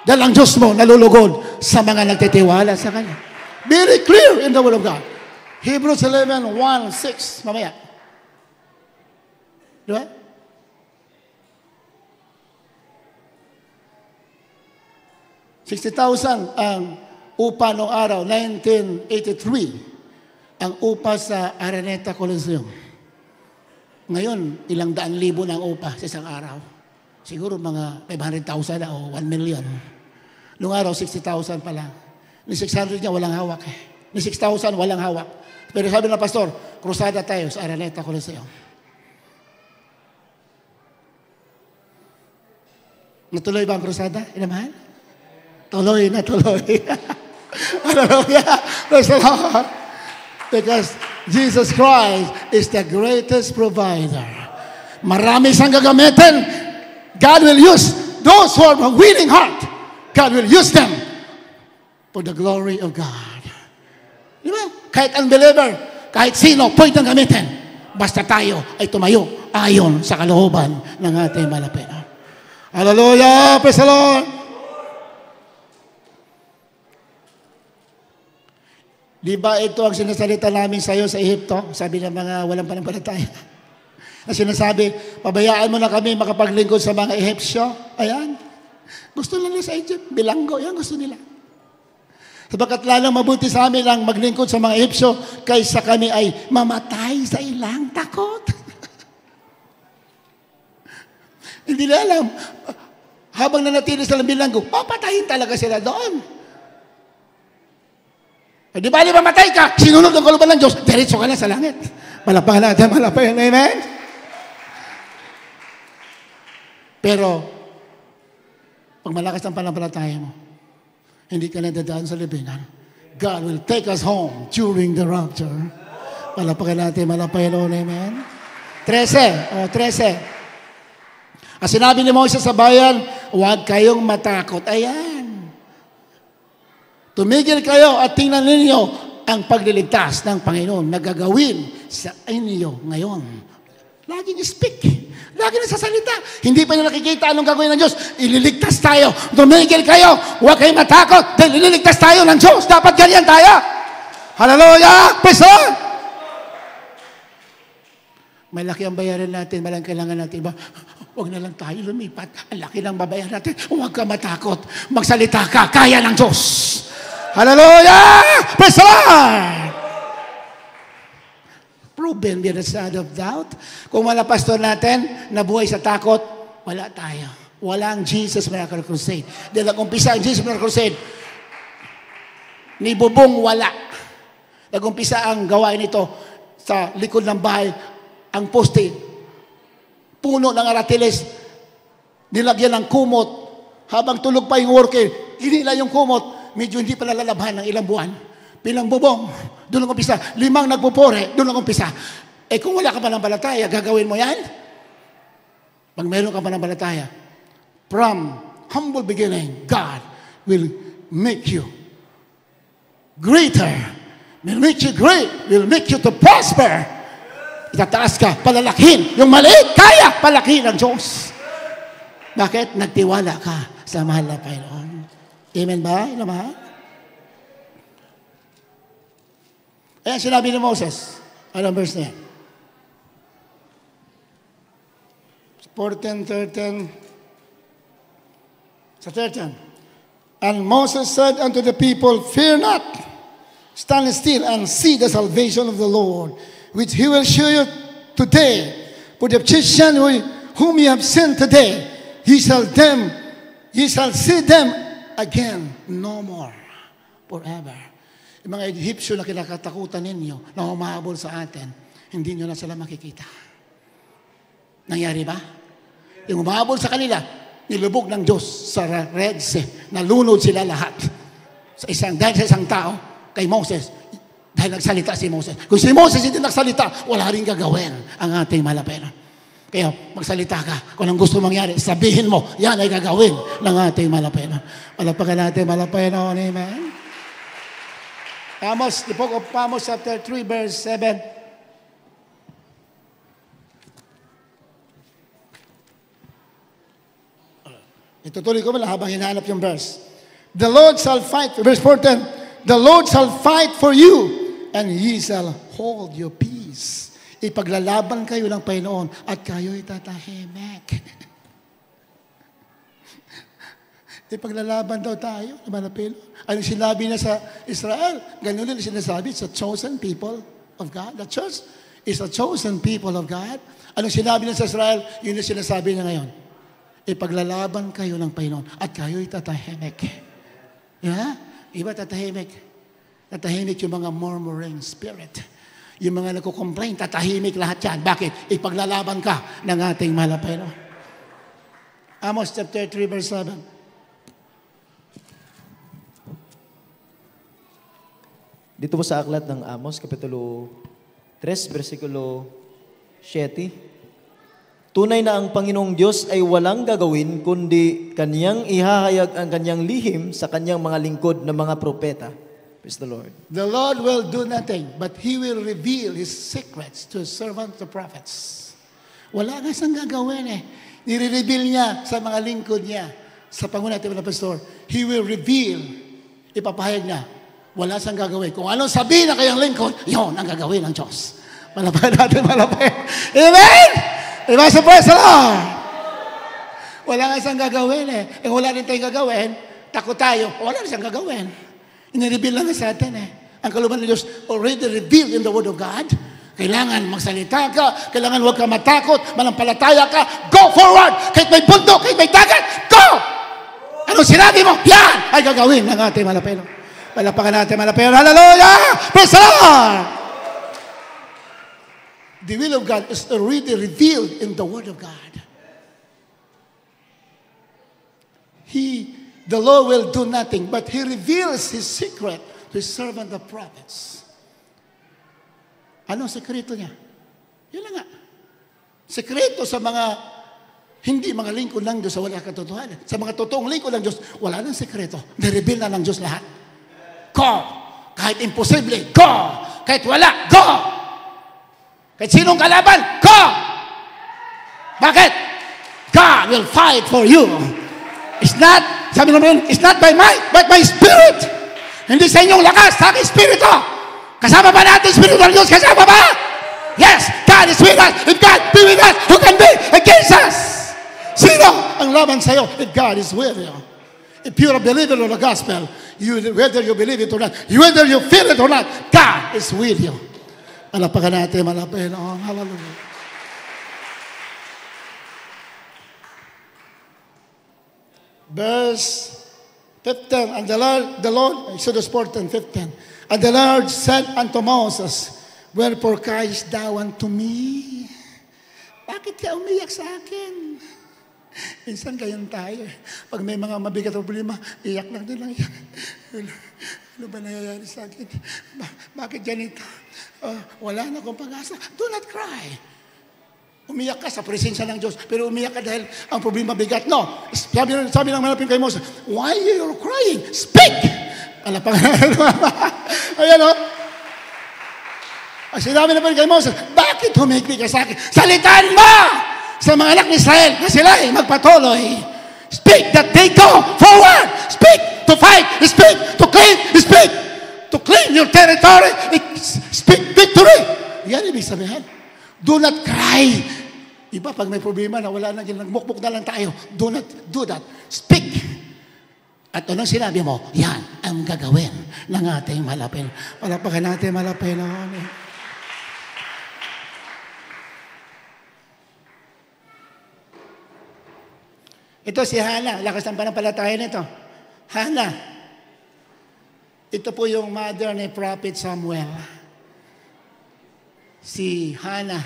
Dahil ang Diyos mo nalulugod sa mga nagtitiwala sa Kanya. Very clear in the Word of God. Hebrews 11:1-6. Mamaya. Di ba? $60,000 ang upa noong araw, 1983. Ang upa sa Araneta Coliseum. Ngayon, ilang daan libo ng upa sa isang araw. Siguro mga 500,000 na o 1 million. Noong araw, 60,000 pa lang. Ni 600 niya, walang hawak. Ni 6,000, walang hawak. Pero sabi ng pastor, krusada tayo sa Araneta Coliseum. Natuloy ba ang krusada? Inaman? Tuloy na tuloy. Hallelujah. Praise the Lord. Because Jesus Christ is the greatest provider. Marami siyang gagamitin. God will use those who are willing heart. God will use them for the glory of God. Di ba? Kahit unbeliever, kahit sino, pwede nang gamitin. Basta tayo ay tumayo ayon sa kalooban ng ating malapit. Hallelujah! Praise the Lord! Di ba ito ang sinasalita namin sa iyo sa Ehipto? Sabi ng mga walang panampalataya. Na sinasabi, pabayaan mo na kami makapaglingkod sa mga Ehipsyo. Ayan. Gusto nila sa Egypt. Bilanggo. Yan gusto nila. Sabagat lalang mabuti sa amin ang maglingkod sa mga Ehipsyo kaysa kami ay mamatay sa ilang takot. Hindi na alam. Habang nanatili sa bilanggo, papatayin talaga sila doon. E di ba mamatay ka? Sinunod ng kalooban ng Diyos, diretso ka na sa langit. Malapahan natin, malapahan. Amen? Pero, pag malakas ang panampalataya mo, hindi ka na dadaan sa libingan. God will take us home during the rapture. Malapahan natin, malapahan. Amen? 13. 13. Ang sinabi ni Moses sa bayan, huwag kayong matakot. Ayan. Tumigil kayo at tingnan ninyo ang pagliligtas ng Panginoon na gagawin sa inyo ngayon. Laging speak. Laging nagsasalita. Hindi pa nyo nakikita anong gagawin ng Diyos. Ililigtas tayo. Tumigil kayo. Huwag kayong matakot. Dahil ililigtas tayo ng Diyos. Dapat ganyan tayo. Hallelujah! Praise the Lord! Malaki ang bayaran natin. Malang kailangan natin. Huwag na lang tayo lumipat. Ang laki ng babayaran natin. Huwag ka matakot. Magsalita ka. Kaya ng Diyos. Hallelujah! Praise the Lord! Proven beyond a shadow of doubt. Kung wala pastor natin, nabuhay sa takot, wala tayo. Walang Jesus Miracle Crusade. Dahil nag-umpisa ang Jesus Miracle Crusade, ni Bubong wala. Nag-umpisa ang gawain ito sa likod ng bahay, ang poste, puno ng aratiles, nilagyan ng kumot. Habang tulog pa yung worker, hinila yung kumot, medyo hindi pa nalalabhan ng ilang buwan. Pilang bubong, doon ang umpisa. 5 nagpupore, doon ang umpisa. Eh kung wala ka pa ng balataya, gagawin mo yan? Pag meron ka pa ng balataya, from humble beginning, God will make you greater. Will make you great. Will make you to prosper. Itataas ka, palalakin. Yung maliit, kaya palakin ng Diyos. Bakit? Nagtiwala ka sa mahal na Panginoon. Amen ba? Amen? Ayan sinabi ni Moses. Anong verse na yan? 14:13. Sa 13. And Moses said unto the people, fear not, stand still and see the salvation of the Lord, which he will show you today. For the Egyptian whom you have seen today, Ye shall see them again no more forever. Yung mga Egyptian na kinakatakutan ninyo, na humahabol sa atin, hindi nyo na sila makikita. Nangyari ba? Yung humahabol sa kanila, nilubog ng Diyos sa Red Sea, nalunod sila lahat. Dahil sa isang tao, kay Moses, dahil nagsalita si Moses. Kung si Moses hindi nagsalita, wala rin gagawin ang ating malapena. Kaya magsalita ka. Kung anong gusto mangyari, sabihin mo, yan ay gagawin ng ating malapena. Malapakan natin malapena. Amen. Amos, the book of Amos chapter 3 verse 7. Itutuloy ko mula habang hinahanap yung verse. The Lord shall fight, verse 14, the Lord shall fight for you, and He shall hold your peace. Ipaglalaban kayo ng Panginoon at kayo'y tatahimik. Ipaglalaban daw tayo, malapilo. Ano sinabi na sa Israel? Ganun din sinasabi sa chosen people of God. The church is a chosen people of God. Anong sinabi na sa Israel? Yun ang sinasabi na ngayon. Ipaglalaban kayo ng Panginoon at kayo'y tatahimik. Yeah? Iba tatahimik. Tatahimik yung mga murmuring spirit. Yung mga nagko-complain, tatahimik lahat yan. Bakit? Ipaglalaban ka ng ating malapeno. Amos chapter 3 verse 7. Dito po sa aklat ng Amos, Kapitulo 3, versikulo 7. Tunay na ang Panginoong Diyos ay walang gagawin, kundi Kanyang ihahayag ang Kanyang lihim sa Kanyang mga lingkod na mga propeta. Praise the Lord. The Lord will do nothing, but He will reveal His secrets to His servants, the prophets. Wala nga siyang gagawin eh. Nire-reveal niya sa mga lingkod niya, sa pangunahan ng pastor. He will reveal, ipapahayag niya. Wala siyang gagawin. Kung anong sabihin na kayang lingkod, yun ang gagawin ng Diyos. Malapay natin, malapay. Amen? Diba sa praise the Lord? Wala nga siyang gagawin eh. Kung wala rin tayong gagawin, takot tayo, wala rin siyang gagawin. Inireveal lang sa atin eh. Ang kaluban ng Diyos already revealed in the Word of God. Kailangan magsalita ka, kailangan huwag ka matakot, manampalataya ka, go forward! Kahit may bundok, kahit may dagat, go! Anong sinabi mo? Yan ay gagawin ng ating malapelo. Palapakan natin malapelo. Hallelujah! Praise the Lord! The will of God is already revealed in the Word of God. The Lord will do nothing, but He reveals His secret to His servant, the prophets. Anong sekreto niya? Yun lang nga. Sekreto sa mga hindi mga lingkod ng Diyos sa wala katotohanan. Sa mga totoong lingkod ng Diyos, wala nang sekreto. Nireveal na ng Diyos lahat. Go! Kahit imposible, go! Kahit wala, go! Kahit sinong kalaban, go! Bakit? God will fight for you. It's not, sabi naman, it's not by might, but by spirit. Hindi sa inyong lakas, sa aking spirito. Kasama ba natin spirito ng Diyos? Kasama ba? Yes, God is with us. If God be with us, who can be against us? Sino ang laban sa'yo if God is with you? If you're a believer of the gospel, whether you believe it or not, whether you feel it or not, God is with you. Malapakan natin, malapakan. Oh, hallelujah. Verse 15, and the Lord, Exodus 14:15, and the Lord said unto Moses, wherefore criest thou unto me? Bakit ka umiyak sa akin? Minsan kayong tayo. Pag may mga mabigat o problema, iyak lang din lang. Ano ba nangyayari sa akin? Bakit ganito? Wala na akong pag-asa. Do not cry. Umiyak ka sa presensya ng Diyos, pero umiyak ka dahil ang problema bigat. No. Sabi ng malapit kay Moses, why are you crying? Speak! Ayan o. Sinabi na pa kay Moses, bakit humigpit ka sa akin? Salitaan mo sa mga anak ni Israel na sila ay magpatuloy. Speak that they go forward. Speak to fight. Speak to claim. Speak to claim your territory. Speak victory. Yan ibig sabihin. Do not cry. Iba, pag may problema na wala na, nagmukmuk na lang tayo. Do not do that. Speak. At anong sinabi mo? Yan ang gagawin ng ating malapil. Palapakan natin malapil. Ito si Hana, lakas ng panampalataya nito. Hana, ito po yung mother ni Prophet Samuel. Si Hana,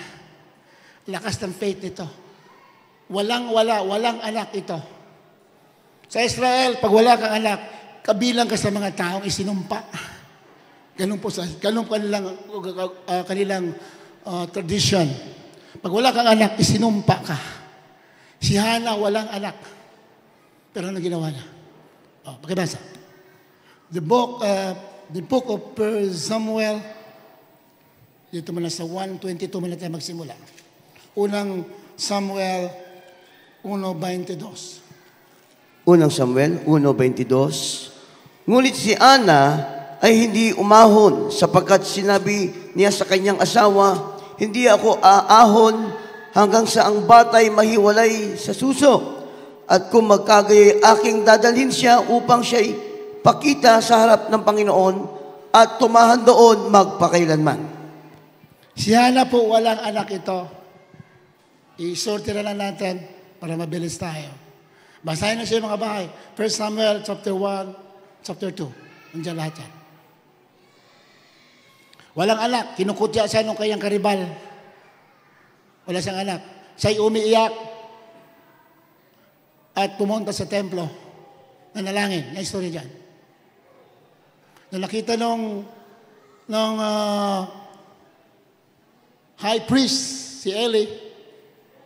lakas ng faith nito. Walang anak ito. Sa Israel, pag wala kang anak, kabilang ka sa mga taong isinumpa. Ganun po kanilang tradition. Pag wala kang anak, isinumpa ka. Si Hana walang anak. Pero ano ginawa niya? Pakibasa. The book of 1 Samuel, dito muna sa 1:22 muna tayo magsimula. Unang Samuel 1:22. Unang Samuel 1:22. Ngunit si Ana ay hindi umahon sapagkat sinabi niya sa kanyang asawa, hindi ako aahon hanggang sa ang batay mahiwalay sa suso. At kung magkagayay aking dadalhin siya upang siya'y pakita sa harap ng Panginoon at tumahan doon magpakailanman. Si Hana po walang anak ito. I-sortira lang natin para mabilis tayo. Basahin na siya mga bahay. 1 Samuel chapter 1, chapter 2. Nandiyan lahat yan. Walang anak. Kinukutya siya nung kayang karibal. Wala siyang anak. Siya'y umiiyak at pumunta sa templo. Nanalangin. Yung story dyan. Nung nakita nung high priest, si Eli,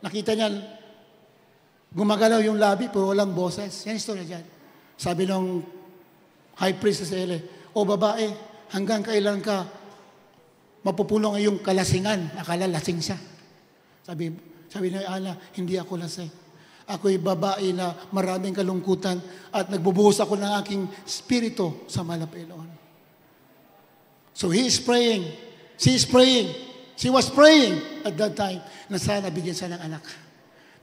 nakita niya, gumagalaw yung labi, pero walang boses. Yan yung story dyan. Sabi nung high priest si Eli, o babae, hanggang kailan ka mapupulong yung kalasingan? Akala lasing siya. Sabi ni Ana, hindi ako lasing. Ako'y babae na maraming kalungkutan at nagbubuhos ako ng aking spirito sa Panginoon. So he is praying. She is praying. She was praying at that time na sana bigyan siya ng anak.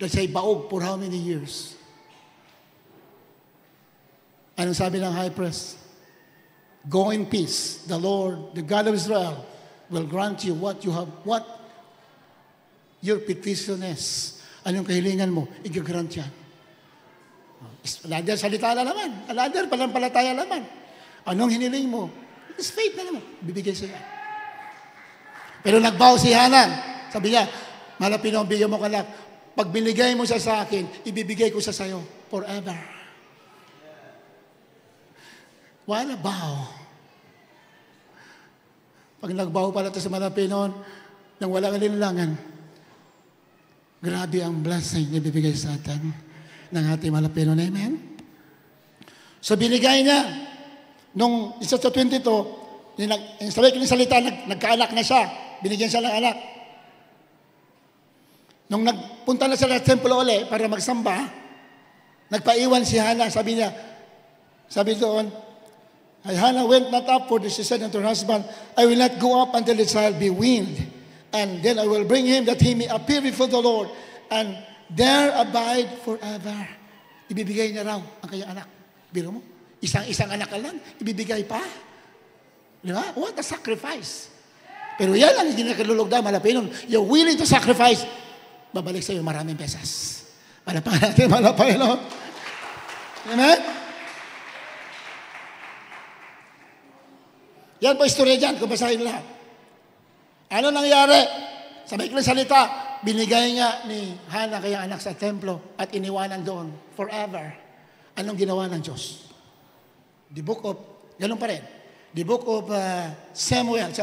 Dahil siya'y baog for how many years? Anong sabi ng high priest? Go in peace. The Lord, the God of Israel, will grant you what your petition is. Anong kahilingan mo? I-grant yan. Another salita na naman. Another palampalataya naman. Anong hiniling mo? It's faith na naman. Bibigay siya. Pero nagbaw si Hana. Sabi niya, Malapino, bigyan mo ka lang. Pag binigay mo siya sa akin, ibibigay ko siya sa'yo forever. What a bow. Pag nagbaw pala ito sa Malapino, nang walang alinlangan, grabe ang blessing na ibibigay sa atin ng ating Malapino. Amen? So binigay niya. Nung isa sa 22, sabi ko ng salita, nagkaanak na siya. Binigyan siya ng anak. Nung nagpunta na siya sa templo uli para magsamba, nagpaiwan si Hana. Sabi doon, Hana went not up, for she said unto her husband, I will not go up until the child be weaned. And then I will bring him that he may appear before the Lord and there abide forever. Ibibigay niya raw ang kanyang anak. Biro mo, isang anak ka lang, ibibigay pa. Di ba? What a sacrifice. Pero yan ang hindi nakalulog na Malapino. You're willing to sacrifice, babalik sa iyo maraming pesas. Malapahan natin, Malapino. Amen? Yan po istorya dyan, kung basahin lahat. Ano nangyari? Sa maikling salita, binigay nga ni Hana kaya anak sa templo at iniwanan doon forever. Anong ginawa ng Diyos? The book of, ganun pa rin. The book of Samuel,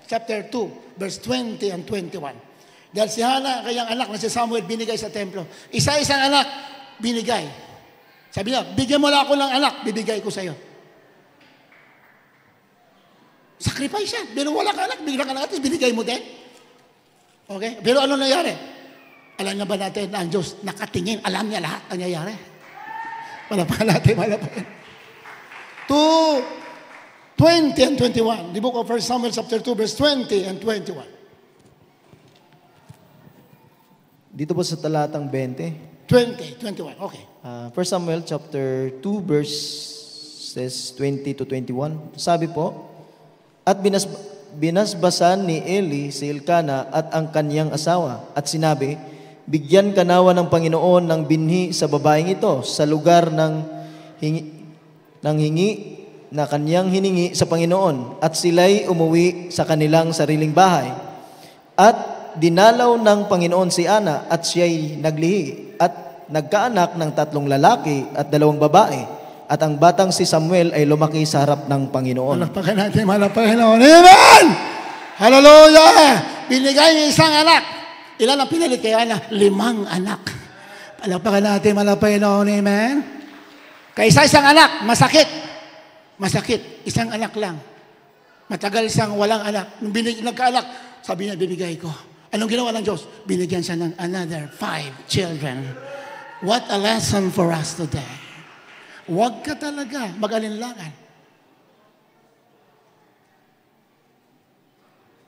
chapter 2, verse 20 and 21. Dahil si Hana, kayang anak na si Samuel, binigay sa templo. Isa-isang anak, binigay. Sabi niya, bigyan mo na ako ng anak, bibigay ko sa iyo. Sacrifice yan. Pero wala ka anak, bigyan ka ng anak, binigay mo din. Okay? Pero ano nangyari? Alam niya ba natin na ang Diyos nakatingin, alam niya lahat ang nangyayari. Malapahan natin, malapahan. 20 and 21. The book of 1 Samuel chapter 2, verse 20 and 21. Dito po sa talatang 20. 20, 21, okay. 1 Samuel chapter 2, verses 20 to 21. Sabi po, at binasbasan ni Eli si Elkana at ang kanyang asawa at sinabi, Bigyan ka nawa ng Panginoon ng binhi sa babaeng ito sa lugar ng hingi na kanyang hiningi sa Panginoon, at sila'y umuwi sa kanilang sariling bahay. At dinalaw ng Panginoon si Ana, at siya'y naglihi at nagkaanak ng 3 lalaki at 2 babae. At ang batang si Samuel ay lumaki sa harap ng Panginoon. Malakpakan natin, malakpakan Panginoon. Amen! Hallelujah! Binigay niya isang anak. Ilan ang pinalit kay Ana? 5 anak. Malakpakan natin, malakpakan Panginoon. Amen? Kaysa isang anak, masakit. Masakit. Isang anak lang. Matagal siyang walang anak. Nung nagkaanak, sabi niya, bibigay ko. Anong ginawa ng Diyos? Binigyan siya ng another 5 children. What a lesson for us today. Huwag ka talaga mag-alinlangan.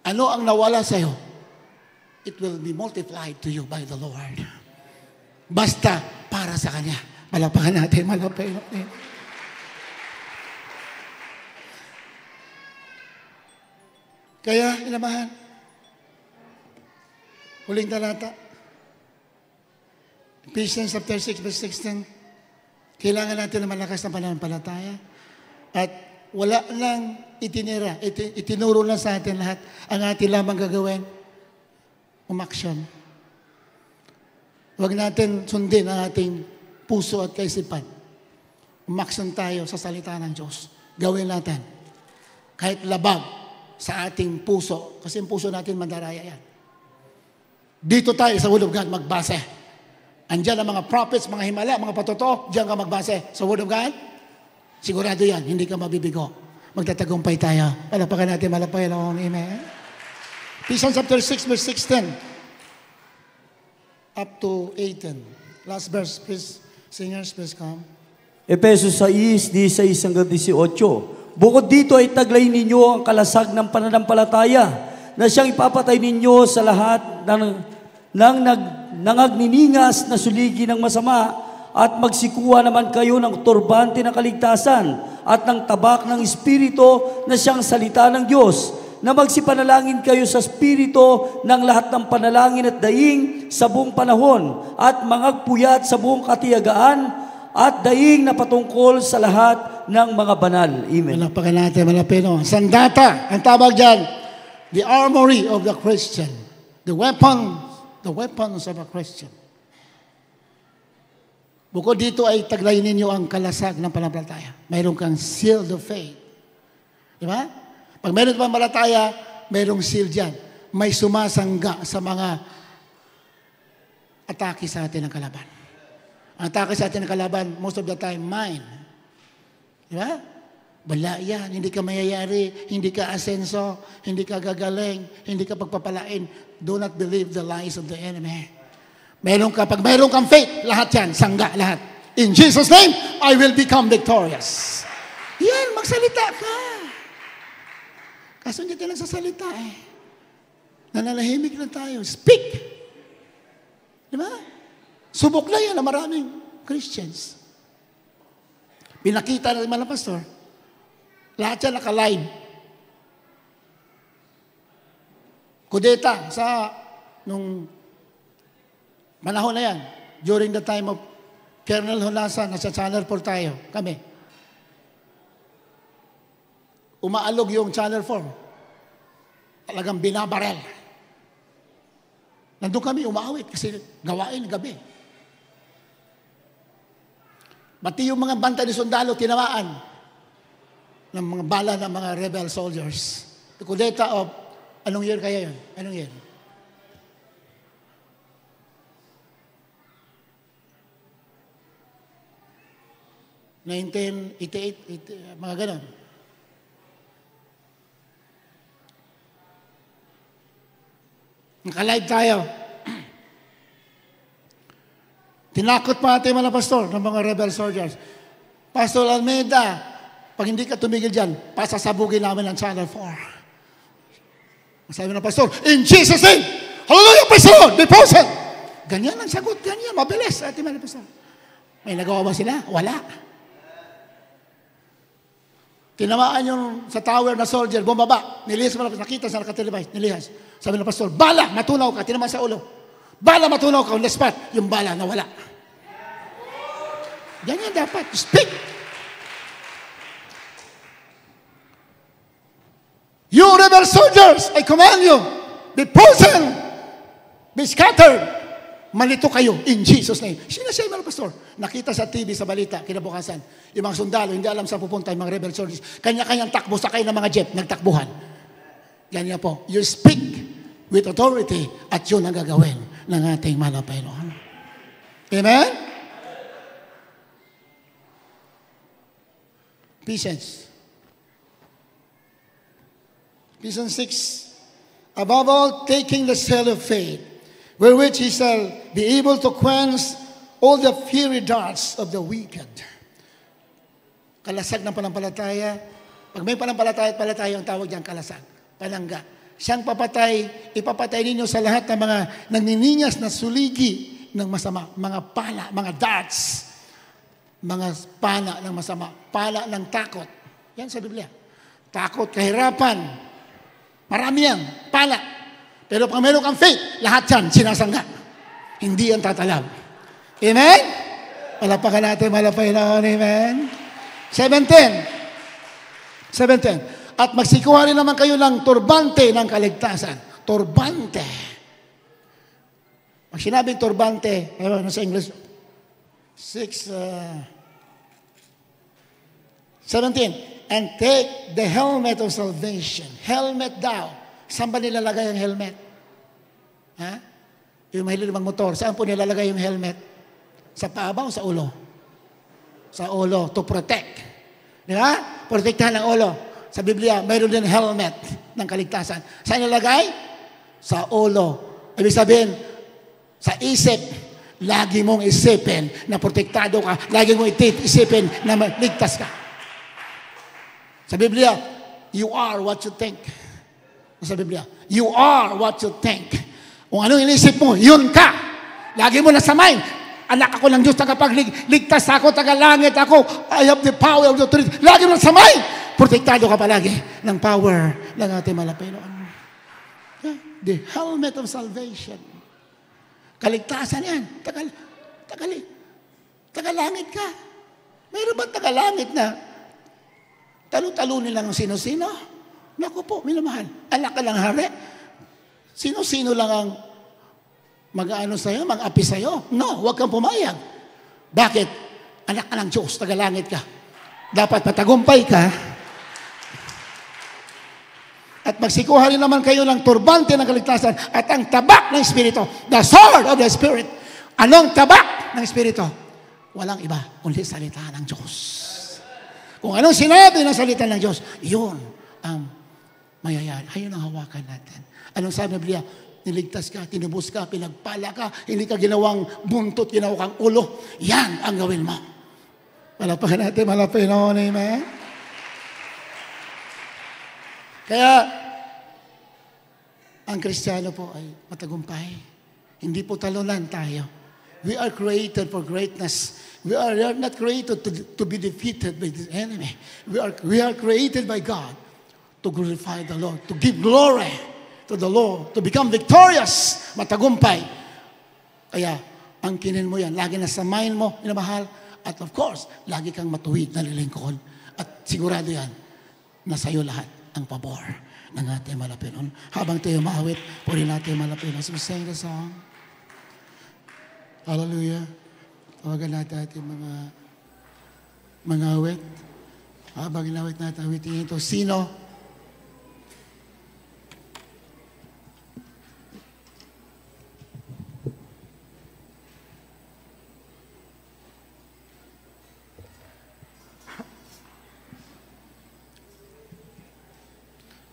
Ano ang nawala sa'yo? It will be multiplied to you by the Lord. Basta para sa Kanya. Malapakan natin, malapakan natin. Kaya, inamahan, huling talata, Ephesians chapter 6, verse 16, kailangan natin na malakas na pananampalataya at wala lang itinuro lang sa atin lahat. Ang atin lamang gagawin, umaksyon. Huwag natin sundin ang ating puso at kaisipan. Umaksyon tayo sa salita ng Diyos. Gawin natin. Kahit labag sa ating puso. Kasi yung puso natin mandaraya yan. Dito tayo sa Word of God magbase. Andiyan ang mga prophets, mga himala, mga patotoo. Diyan ka magbase sa Word of God. Sigurado yan, hindi ka mabibigo. Magtatagumpay tayo. Palapakan natin, malapakan ako. Amen. Ephesians chapter 6, verse 16. Up to 18. Last verse, please. Singers, please come. Efesos 6, 16 hanggang 18. Bukod dito ay taglay ninyo ang kalasag ng pananampalataya na siyang ipapatay ninyo sa lahat ng nangagniningas na suligi ng masama, at magsikuha naman kayo ng turbante ng kaligtasan at ng tabak ng Espiritu na siyang salita ng Diyos, na magsipanalangin kayo sa Espiritu ng lahat ng panalangin at daing sa buong panahon, at mangagpuyat sa buong katiyagaan at daing na patungkol sa lahat ng mga banal. Amen. Malapakan natin, malapino. Sandata, ang tawag dyan, the armory of the Christian. The weapons of a Christian. Bukod dito ay taglay ninyo ang kalasag ng pananampalataya. Mayroon kang shield of faith. Di ba? Pag mayroon kang pananampalataya, mayroong shield dyan. May sumasangga sa mga atake sa atin ng kalaban. Ang atake sa atin ng kalaban, most of the time, mine. Di ba? Bala yan. Hindi ka mayayari, hindi ka asenso, hindi ka gagaling, hindi ka pagpapalain. Do not believe the lies of the enemy. Pag mayroon kang faith, lahat yan, sangga, lahat. In Jesus' name, I will become victorious. Yan, magsalita ka. Kaso hindi tayo nagsasalita eh. Nanalahimik na tayo. Speak. Di ba? Subok na yan na maraming Christians. Pinakita na naman ng pastor. Lahat yan naka-live. Kudeta sa nung panahon na yan, during the time of Colonel Honasan, nasa Channel 4 tayo, kami. Umaalog yung Channel 4. Talagang binabarel. Nandun kami, umaawit kasi gawain gabi. Pati yung mga banta ni sundalo, tinamaan ng mga bala ng mga rebel soldiers. The kudeta of, anong year kaya yun? Anong year? (1988), mga ganon. Naka-live tayo. Tinakot pa natin mga pastor ng mga rebel soldiers. Pastor Almeida, pag hindi ka tumigil dyan, pasasabugin namin ang Channel 4. Sabi ng pastor, in Jesus' name, hallelujah, praise the Lord, be present. Ganyan ang sagot, ganyan, mabilis. Ating mga pastor. May nagawa ba sila? Wala. Tinamaan yung sa tower na soldier, bumaba. Nilihas mo na, nakita sa nakatelevise, nilihas. Sabi ng pastor, bala, matunaw ka, tinamaan sa ulo. Bala matunaw ka on the spot, yung bala nawala. Ganyan dapat. Speak. You rebel soldiers, I command you, be frozen, be scattered. Malito kayo in Jesus' name. Sinasay mga pastor. Nakita sa TV, sa balita, kinabukasan. Yung mga sundalo, hindi alam saan pupunta yung mga rebel soldiers. Kanya-kanyang takbo, sakay ng mga jet, nagtakbuhan. Ganyan po. You speak with authority at yun ang gagawin ng ating Panginoon. Amen? Ephesians 6. Above all, taking the shield of faith, wherewith he shall be able to quench all the fiery darts of the wicked. Kalasag ng panampalataya. Pag may panampalataya, ang tawag diyan kalasag. Palangga. Siyang papatay, ipapatay ninyo sa lahat ng mga nagniningas na suligi ng masama. Mga pala, mga darts. Mga pala ng masama. Pala ng takot. Yan sa Biblia. Takot, kahirapan. Marami yan. Pala. Pero pag meron kang faith, lahat yan sinasangga. Hindi yan tatalab. Amen? Palapakan natin, Panginoon. Amen? 17. At magsikuha rin naman kayo ng turbante ng kaligtasan. Turbante. Pag sinabing turbante, ano sa English? 17. And take the helmet of salvation. Helmet daw. Saan ba nilalagay ang helmet? Ha? Yung mahilig ng motor, saan po nilalagay yung helmet? Sa paa ba o sa ulo? Sa ulo, to protect. Di ba? Protektahan ang ulo. Sa Biblia, mayroon din helmet ng kaligtasan. Saan nilalagay? Sa ulo. Ibig sabihin, sa isip, lagi mong isipin na protektado ka. Lagi mong isipin na ligtas ka. Sa Biblia, you are what you think. Sa Biblia, you are what you think. Kung anong inisip mo, yun ka. Lagi mo nasa mind. Anak ako ng Diyos, tagapagligtas ako, tagalangit ako. I have the power of the authority. Lagi mo nasa mind. Protektado ka palagi ng power ng ating Panginoon. The helmet of salvation. Kaligtasan yan. Tagalangit ka. Mayroon ba tagalangit na talo-talunin lang ang sino-sino? Naku po, minamahal. Anak ka lang hari. Sino-sino lang ang mag-ano sa'yo, mag-api sa'yo? No, huwag kang pumayag. Bakit? Anak ka ng Diyos, tagalangit ka. Dapat patagumpay ka. At magsikuha rin naman kayo ng turbante ng kaligtasan at ang tabak ng Espiritu. The sword of the Spirit. Anong tabak ng Espiritu? Walang iba, kundi salita ng Diyos. Kung anong sinabi ng salita ng Diyos, yun ang mayayari. Ayun ang hawakan natin. Anong sabi ng Biblia? Niligtas ka, tinubos ka, pinagpala ka, hindi ka ginawang buntot, ginawa kang ulo. Yan ang gawin mo. Palapakan natin, Panginoon. Amen? Kaya, ang Kristiyano po ay matagumpay. Hindi po talunan tayo. We are created for greatness. We are not created to be defeated by the enemy. We are created by God to glorify the Lord, to give glory to the Lord, to become victorious, matagumpay. Kaya, angkinin mo yan. Lagi na sa mind mo, minamahal. At of course, lagi kang matuwid na lilingkod. At sigurado yan, nasa iyo lahat ang pabor ng ating Panginoon. Habang tayo maawit, puri natin Panginoon. So we sing the song. Hallelujah. Tawagan natin ating mga awit. Habang inawit natin, awitin ito. Sino?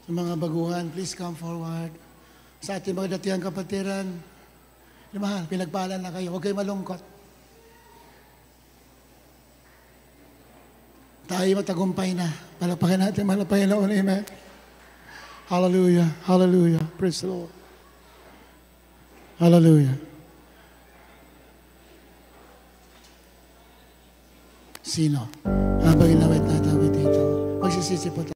Sa mga baguhan, please come forward. Sa ating mga datihang kapatiran, mahal, pinagpaalan na kayo. Huwag kayo malungkot. Tayo matagumpay na. Palapakan natin, Panginoon. Amen. Hallelujah. Hallelujah. Praise the Lord. Hallelujah. Sino? Habang inawit natin awit dito, magsisisi po tayo.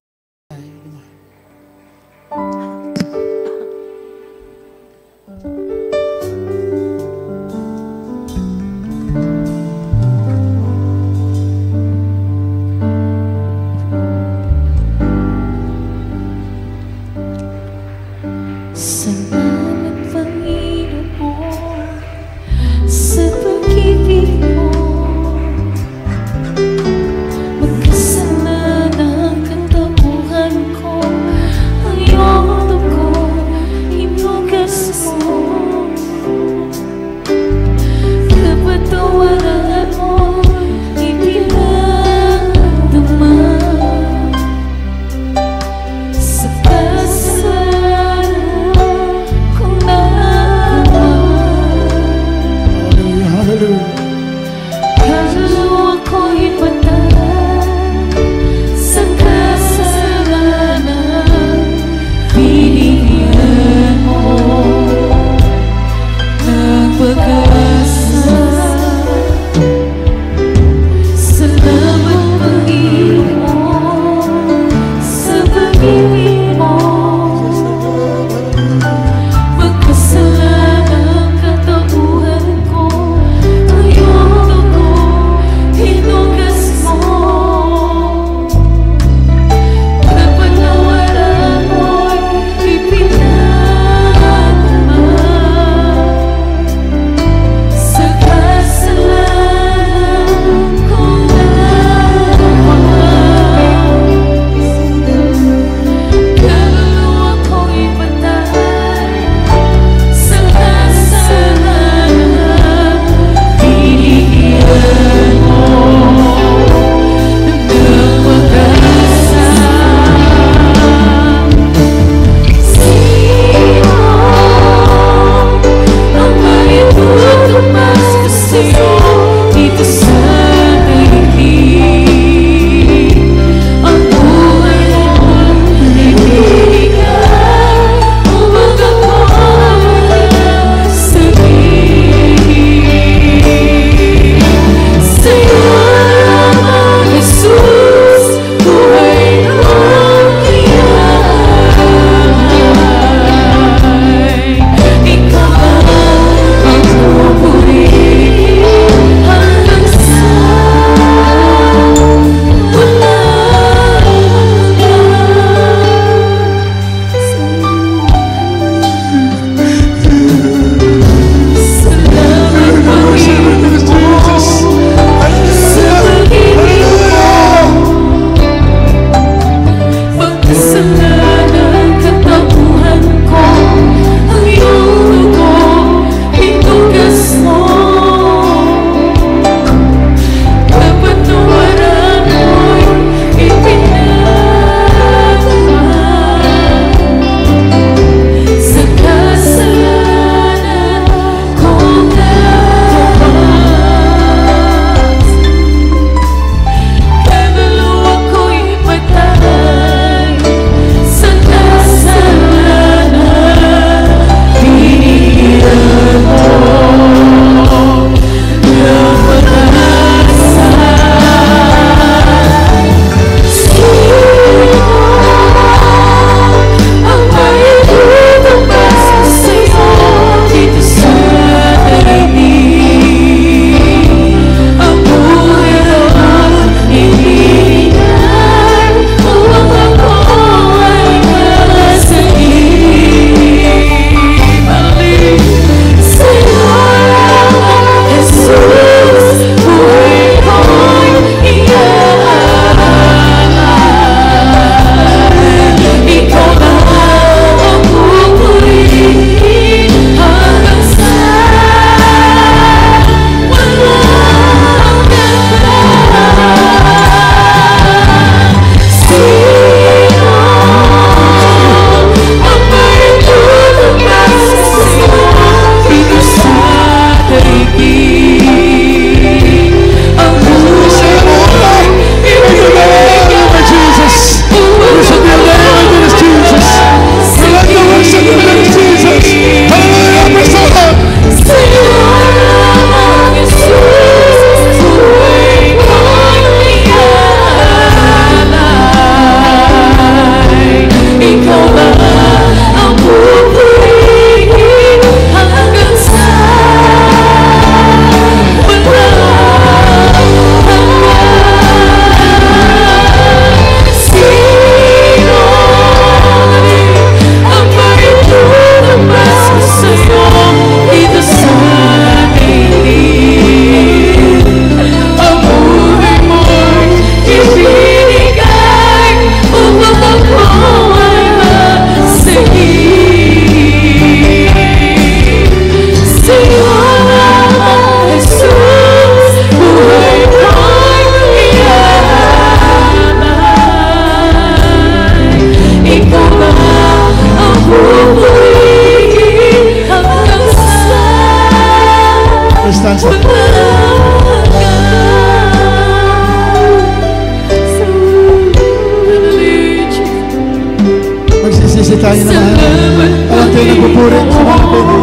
nagsisisi tayo na mahal. Alam tayo nagpupuri sa mga pwede.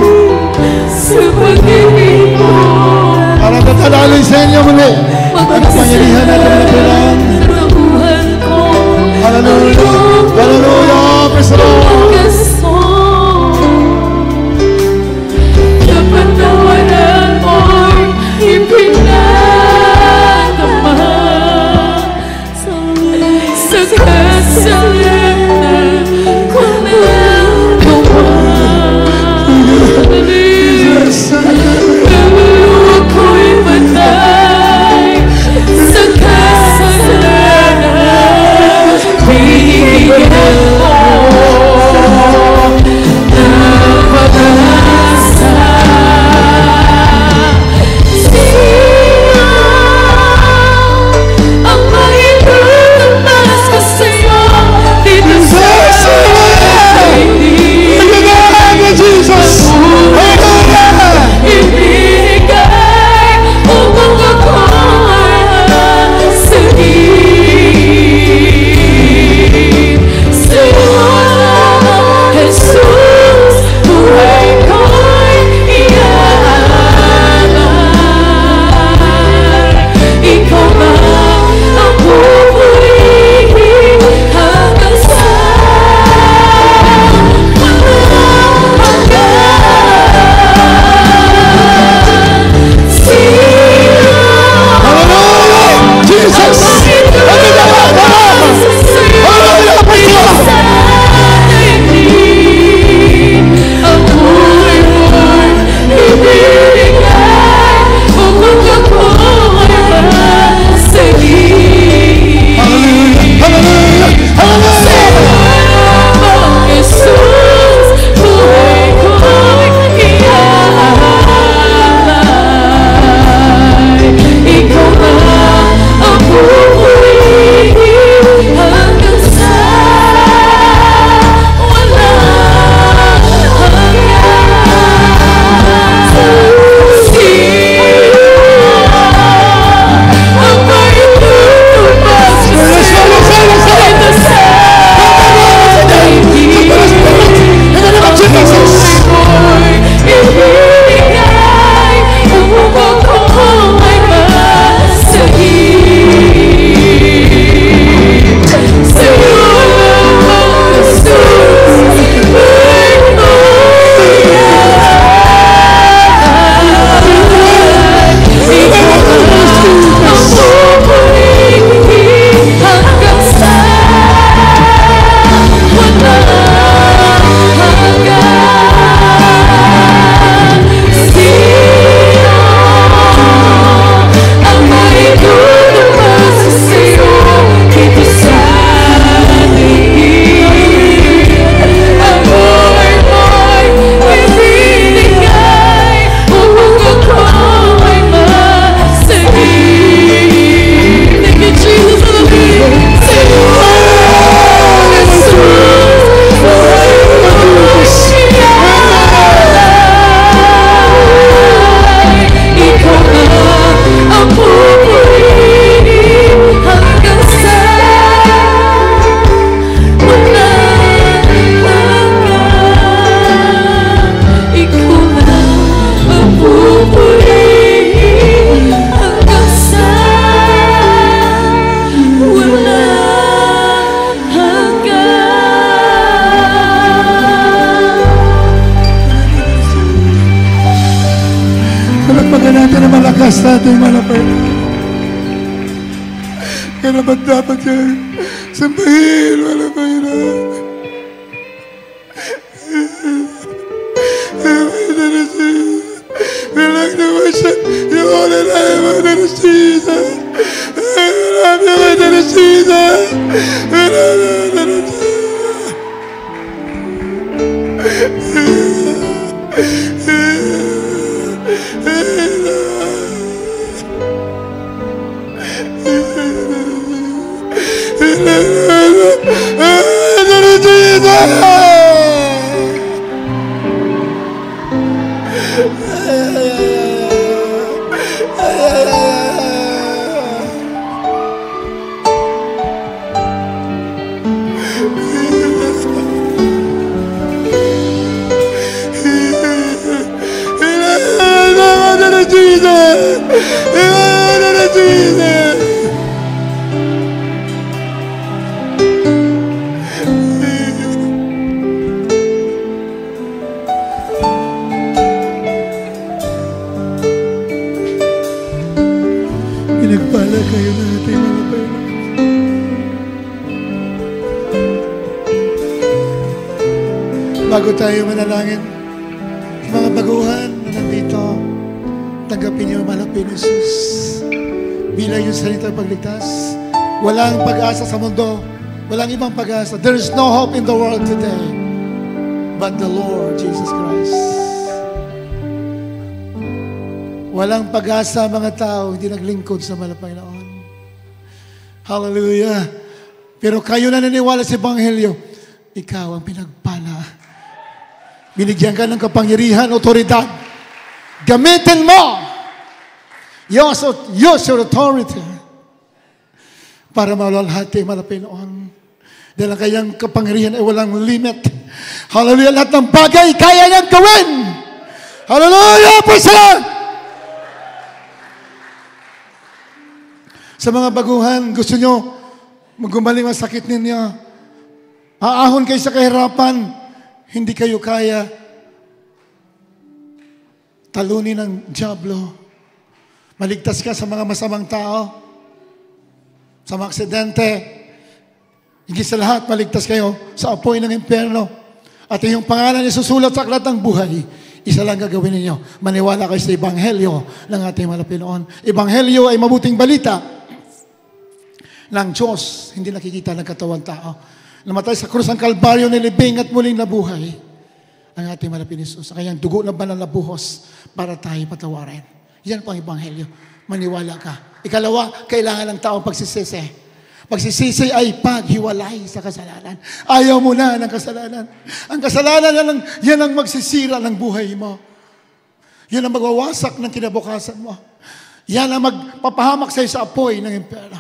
Sa pag-ibig mo. Para tatalaloy sa inyo muli. Ang pangyarihan at ang napilang. Trabuhan ko. Hallelujah. Hallelujah. Praise the Lord. Kapatawaran mo'y ipinadama sa kasalanan ko nagawa. Kaluluwa ko'y patay sa kasalanan. Bigyan mo ng pag-asa. Sino ang maitutubas ko sa'yo dito sa daigdig? Ibigay upang ako ay sagip sa'yo, Jesus, buhay ko'y iaalay. Ikaw ba ang pupurihin hanggang sa walang hanggan? Sino Jesus! ang maitutubas sa'yo dito sa daigdig? Ang buhay mo'y ibinigay upang ako ay masagip. Hallelujah! Salamat, Jesus, buhay ko'y iaalay. Ikaw ba ang pupurihin hanggang sa walang hanggan? Sino ang maitutubas ko sa'yo dito sa daigdig? Buhay mo'y ibinigay upang ako ay masagip. Sa'yo lamang, Jesus, buhay mo'y iaalay. Ikaw ang pupurihin hanggang sa walang hanggan. Sino ang maitutubas ko sa'yo dito sa daigdig? Ang buhay mo'y ibinigay upang ako ay masagip. Thank you, Jesus, hallelujah. Sa'yo, Jesus, buhay mo'y iaalay. Ikaw na ang pupurihin hanggang sa walang hanggan. Ikaw na ang pupurihin hanggang sa walang hanggan. Palagpagan natin ang malakas natin malapit. Kaya ba't dapat yan? Sambahin, malapit na. We like to worship you all the time, my name is Jesus. We love you, my name is Jesus. We love you, my name is Jesus. Pinagpala kayo na ating mga Panginoon. Bago tayo manalangin, mga baguhan na nandito, tanggapin niyo ang mahal na Jesus bilang yung salitang pagligtas. Walang pag-asa sa mundo, walang ibang pag-asa. There is no hope in the world today but the Lord Jesus Christ. Walang pag-asa mga tao hindi naglingkod sa mahal na Panginoon. Hallelujah. Pero kayo na naniwala sa Ebanghelyo, ikaw ang pinagpala. Binigyan ka ng kapangyarihan, otoridad. Gamitin mo. Use your authority para malalhati mahal na Panginoon. Dahil ang kayang kapangyarihan ay walang limit. Hallelujah. Lahat ng bagay kaya niyang gawin. Hallelujah. Praise the Lord. Sa mga baguhan, gusto nyo gumaling ang sakit ninyo. Aahon kayo sa kahirapan. Hindi kayo kaya talunin ng dyablo. Maligtas ka sa mga masamang tao, sa mga aksidente. Higit sa lahat, maligtas kayo sa apoy ng impyerno. At yung pangalan niya susulat sa aklat ng buhay. Isa lang gagawin ninyo. Maniwala kayo sa Ebanghelyo ng ating mahal na Panginoon. Ebanghelyo ay mabuting balita ng Diyos, hindi nakikita ng katawan tao. Namatay sa krus ng Kalbaryo, nilibing at muling nabuhay ang ating mahal na Jesus. Sa kanyang dugo na banal na buhos para tayo patawarin. Yan po ang Ebanghelyo. Maniwala ka. Ikalawa, kailangan ng tao pagsisisi. Pagsisisi ay paghiwalay sa kasalanan. Ayaw mo na ng kasalanan. Ang kasalanan, yan ang magsisira ng buhay mo. Yan ang magwawasak ng kinabukasan mo. Yan ang magpapahamak sa'yo sa apoy ng impyerno.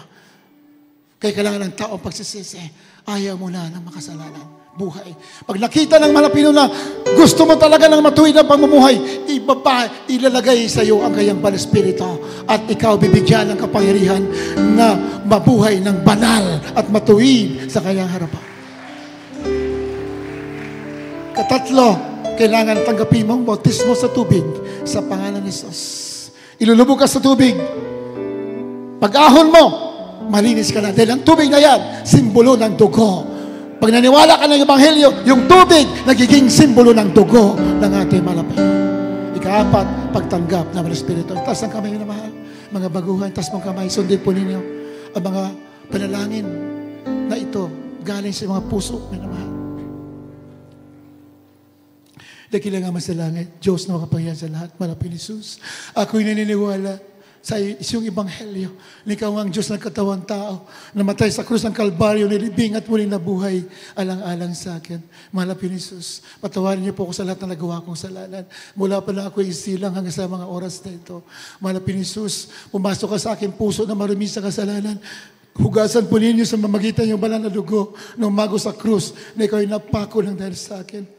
Kaya kailangan ng tao pagsisisi. Ayaw mo na ng makasalanan. Buhay. Pag nakita ng malapino na gusto mo talaga ng matuwid na pamumuhay, ilalagay sa iyo ang kayang banal espiritu at ikaw bibigyan ng kapangyarihan na mabuhay ng banal at matuwid sa kanyang harapan. Katatlo, kailangan tanggapin mo ang bautismo sa tubig sa pangalan ni Jesus. Ilulubog ka sa tubig. Pag-ahon mo, malinis ka na. Dahil ang tubig na yan, simbolo ng dugo. Pag naniwala ka ng Ebanghelyo, yung tubig, nagiging simbolo ng dugo ng ating mahal na Panginoon. Ika-apat, pagtanggap ng Banal Espiritu. Taas ang kamay na mahal. Mga baguhan, taas mong kamay. Sundin po ninyo ang mga panalangin na ito galing sa mga puso na mahal. Dakilang Ama sa langit, Diyos na makapangyarihan sa lahat, mahal na Jesus. Ako'y naniniwala sa isang Ebanghelyo. Ikaw ang Diyos ng katawan tao, namatay sa krus ng Kalbaryo, nilibing at muling nabuhay, alang-alang sa akin. Mahal na Jesus, patawarin niyo po ako sa lahat ng nagawa kong salanan. Mula pa na ako isilang hanggang sa mga oras na ito. Mahal na Jesus, pumasok ka sa aking puso na marumi sa kasalanan. Hugasan po ninyo sa mamagitan yung banal na dugo ng mago sa krus na ikaw ay napako ng dahil sa akin.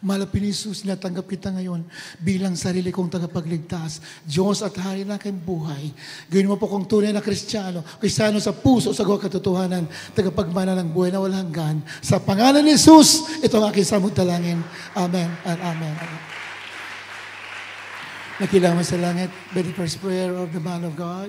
Mahal na Jesus, natanggap kita ngayon bilang sarili kong tagapagligtas. Diyos at Hari ng aking buhay. Gawin mo po kong tunay na Kristiyano, Kristiyano sa puso, sa gawang katotohanan, tagapagmana ng buhay na walang hanggan. Sa pangalan ni Jesus, ito ang aking samudtalangin. Amen and amen. Nakilaman sa langit, very first prayer of the man of God.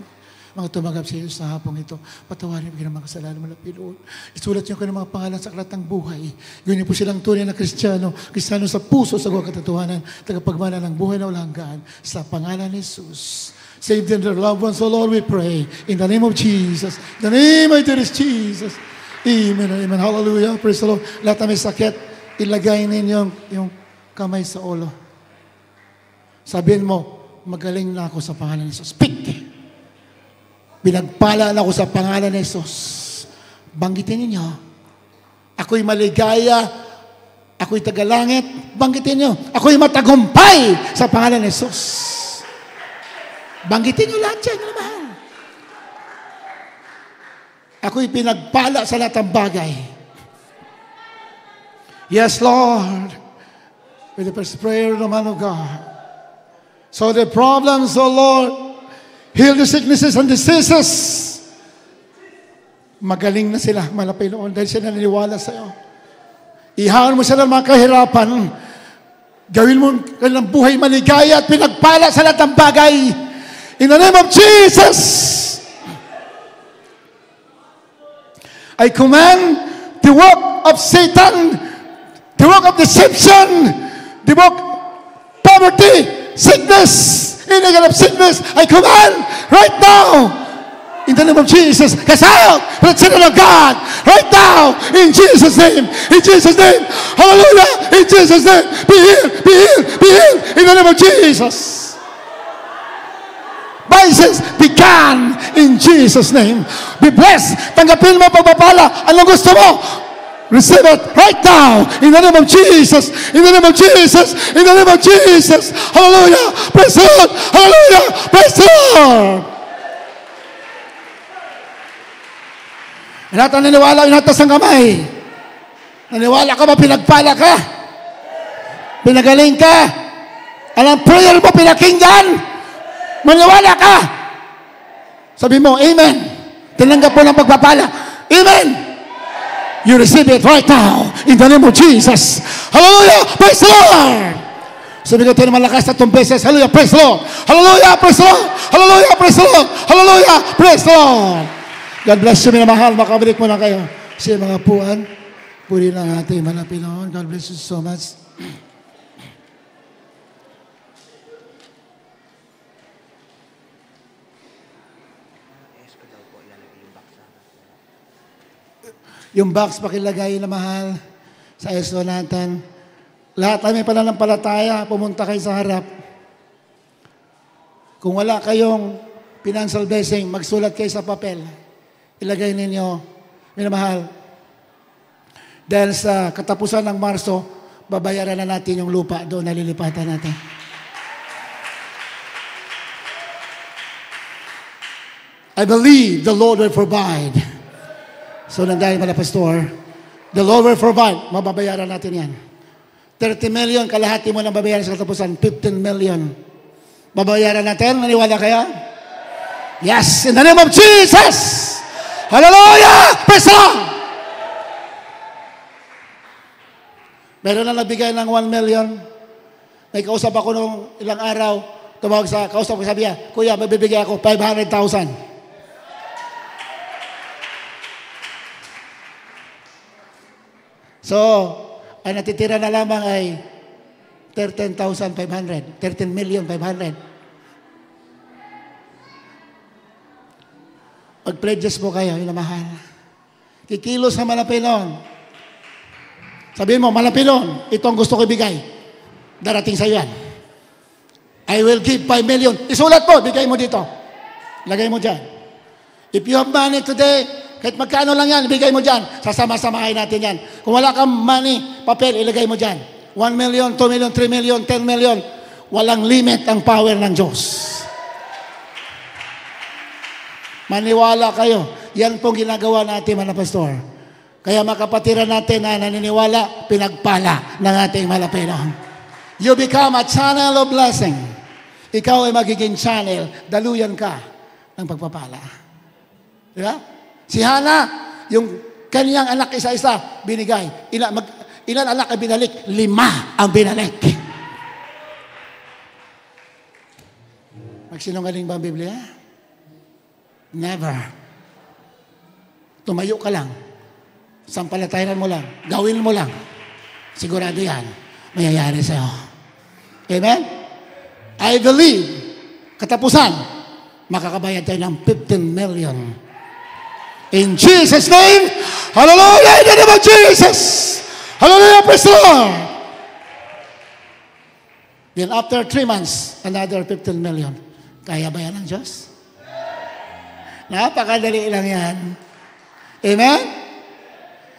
Mga tumanggap sa iyo sa hapong ito. Patawarin mo ng mga kasalanan mo na Pinoon. Isulat niyo kayo ng mga pangalan sa aklat ng buhay. Gawin niyo po silang tunay na Kristiyano, Kristiyano sa puso, sa gawang katotohanan, tagapagmana ng buhay na walang hanggan. Sa pangalan ni Jesus. Save them, their loved ones, O Lord, we pray. In the name of Jesus. In the name of Jesus. Amen. Amen. Hallelujah. Praise the Lord. Lahat na may sakit, ilagay ninyo yung kamay sa ulo. Sabihin mo, magaling na ako sa pangalan ni Jesus. Speak! Pinagpala na ako sa pangalan ni Jesus. Banggitin ninyo. Ako'y maligaya. Ako'y tagalangit. Banggitin ninyo. Ako'y matagumpay sa pangalan ni Jesus. Banggitin ninyo lahat yan. Ako'y pinagpala sa lahat ng bagay. Yes, Lord. With the first prayer of the man of God. So the problems, O Lord, heal the sicknesses and diseases. Magaling na sila, malapit noon, dahil sila naniniwala sa iyo. Ihawan mo sila ng mga kahirapan. Gawin mo kanilang buhay maligaya at pinagpala sa lahat ng bagay. In the name of Jesus, I command the work of Satan, the work of deception, the work of poverty, sickness, any kind of sickness, I command right now, in the name of Jesus, cast out from the children of God, right now, in Jesus' name, hallelujah, in Jesus' name, be healed, in the name of Jesus. Vices be gone in Jesus' name. Be blessed. Tanggapin mo pagpapala. Anong gusto mo? Receive it right now in the name of Jesus. In the name of Jesus. In the name of Jesus. Hallelujah. Praise the Lord. Hallelujah. Praise the Lord. Lahat ang naniwala, inatas ang kamay. Naniwala ka ba, pinagpala ka? Pinagaling ka? Alam, prayer mo, pinakinggan? Maniwala ka. Sabi mo, Amen. Tinanggap mo ng pagpapala. Amen. You receive it right now in the name of Jesus. Hallelujah. Praise the Lord. Sabi ko tayo na malakas na 3 beses. Hallelujah. Praise the Lord. Hallelujah. Praise the Lord. Hallelujah. Praise the Lord. Hallelujah. Praise the Lord. God bless you, minamahal. Makabalik mo na kayo sa mga puan. Puri lang ating mga Pinoon. God bless you so much. Yung box pakilagay na mahal sa ESO natin. Lahat ay may pananampalataya, pumunta kayo sa harap. Kung wala kayong financial blessing, magsulat kayo sa papel. Ilagay ninyo, minamahal. Dahil sa katapusan ng Marso, babayaran na natin yung lupa doon, nalilipatan natin. I believe the Lord will provide. So, nandahin pala, Pastor, the Lord will provide. Mababayaran natin yan. 30 million, kalahati mo nang babayaran sa katapusan. 15 million. Babayaran natin. Naniwala kaya? Yes, in the name of Jesus! Hallelujah! Praise the Lord! Meron na nabigay ng 1 million. May kausap ako nung ilang araw. Tumawag sa kausap ko, sabi niya, Kuya, mabibigay ako 500,000. So, ang natitira na lamang ay 13,500. 13,500,000. Pag-pledges mo kayo, yun na mahal. Kikilos na Malapinon. Sabihin mo, Malapinon, ito ang gusto ko ibigay. Darating sa yan. I will give 5 million. Isulat mo, bigay mo dito. Lagay mo dyan. If you have money today, kahit magkano lang yan, ibigay mo dyan. Sasama-samahin natin yan. Kung wala kang money, papel, ilagay mo dyan. 1 million, 2 million, 3 million, 10 million. Walang limit ang power ng Diyos. Maniwala kayo. Yan pong ginagawa natin, mga pastor. Kaya makapatiran natin na naniniwala, pinagpala ng ating Malapinon. You become a channel of blessing. Ikaw ay magiging channel, daluyan ka ng pagpapala. Di ba? Si Hana, yung kaniyang anak isa-isa, binigay. Ilan anak ay binalik? 5 ang binalik. Magsinungaling ba ang Biblia? Never. Tumayo ka lang. Sampalatayan mo lang. Gawin mo lang. Sigurado yan. Mayayari sa'yo. Amen? I believe, katapusan, makakabayad tayo ng 15 million. In Jesus' name, hallelujah, in the name of Jesus. Hallelujah, praise the Lord. Then after 3 months, another 15 million. Kaya ba yan ng Diyos? Napakadali lang yan. Amen?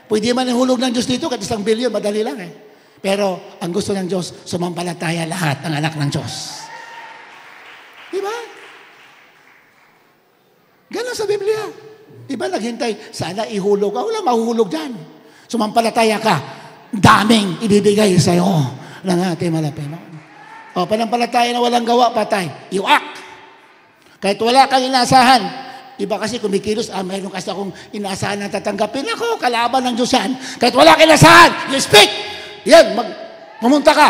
Pwede man ihulog ng Diyos dito, kahit 1 billion, madali lang eh. Pero ang gusto ng Diyos, sumampalataya lahat ang anak ng Diyos. Diba? Ganon sa Biblia. Iba naghintay, sana ihulog. Wala mahuhulog dyan. Sumampalataya ka, daming ibibigay sa'yo ng ating Malapinon. O, panampalataya na walang gawa, patay. You act. Kahit wala kang inaasahan. Iba kasi kumikilos, mayroon kasi akong inaasahan na tatanggapin ako, kalaban ng Diyos yan. Kahit wala kang inaasahan, you speak. Yan, pumunta ka.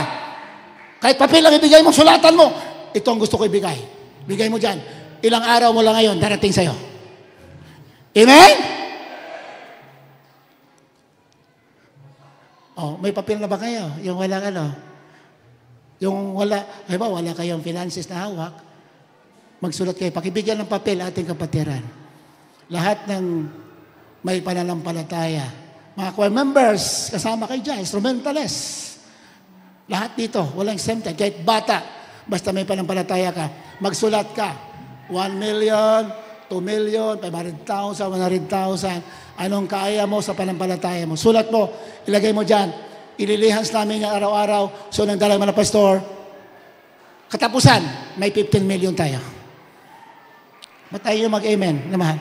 Kahit papel lang ibigay mo, sulatan mo. Ito ang gusto ko ibigay. Bigay mo dyan. Ilang araw mo lang ngayon, darating sa'yo. Amen? Oh, may papel na ba kayo? Yung wala Yung wala kayong finances na hawak, magsulat kayo. Pakibigyan ng papel ating kapatiran. Lahat ng may pananampalataya. Mga choir members, kasama kayo dyan, instrumentalists. Lahat dito, walang exempted. Kahit bata, basta may pananampalataya ka, magsulat ka. 1 million, 2 million, 500,000, 100,000. Anong kaya mo sa pananampalataya mo? Sulat mo, ilagay mo dyan. Ililihans namin yung araw-araw. So, nang dala mo na pastor, katapusan, may 15 million tayo. Ba't tayo mag-amen, naman?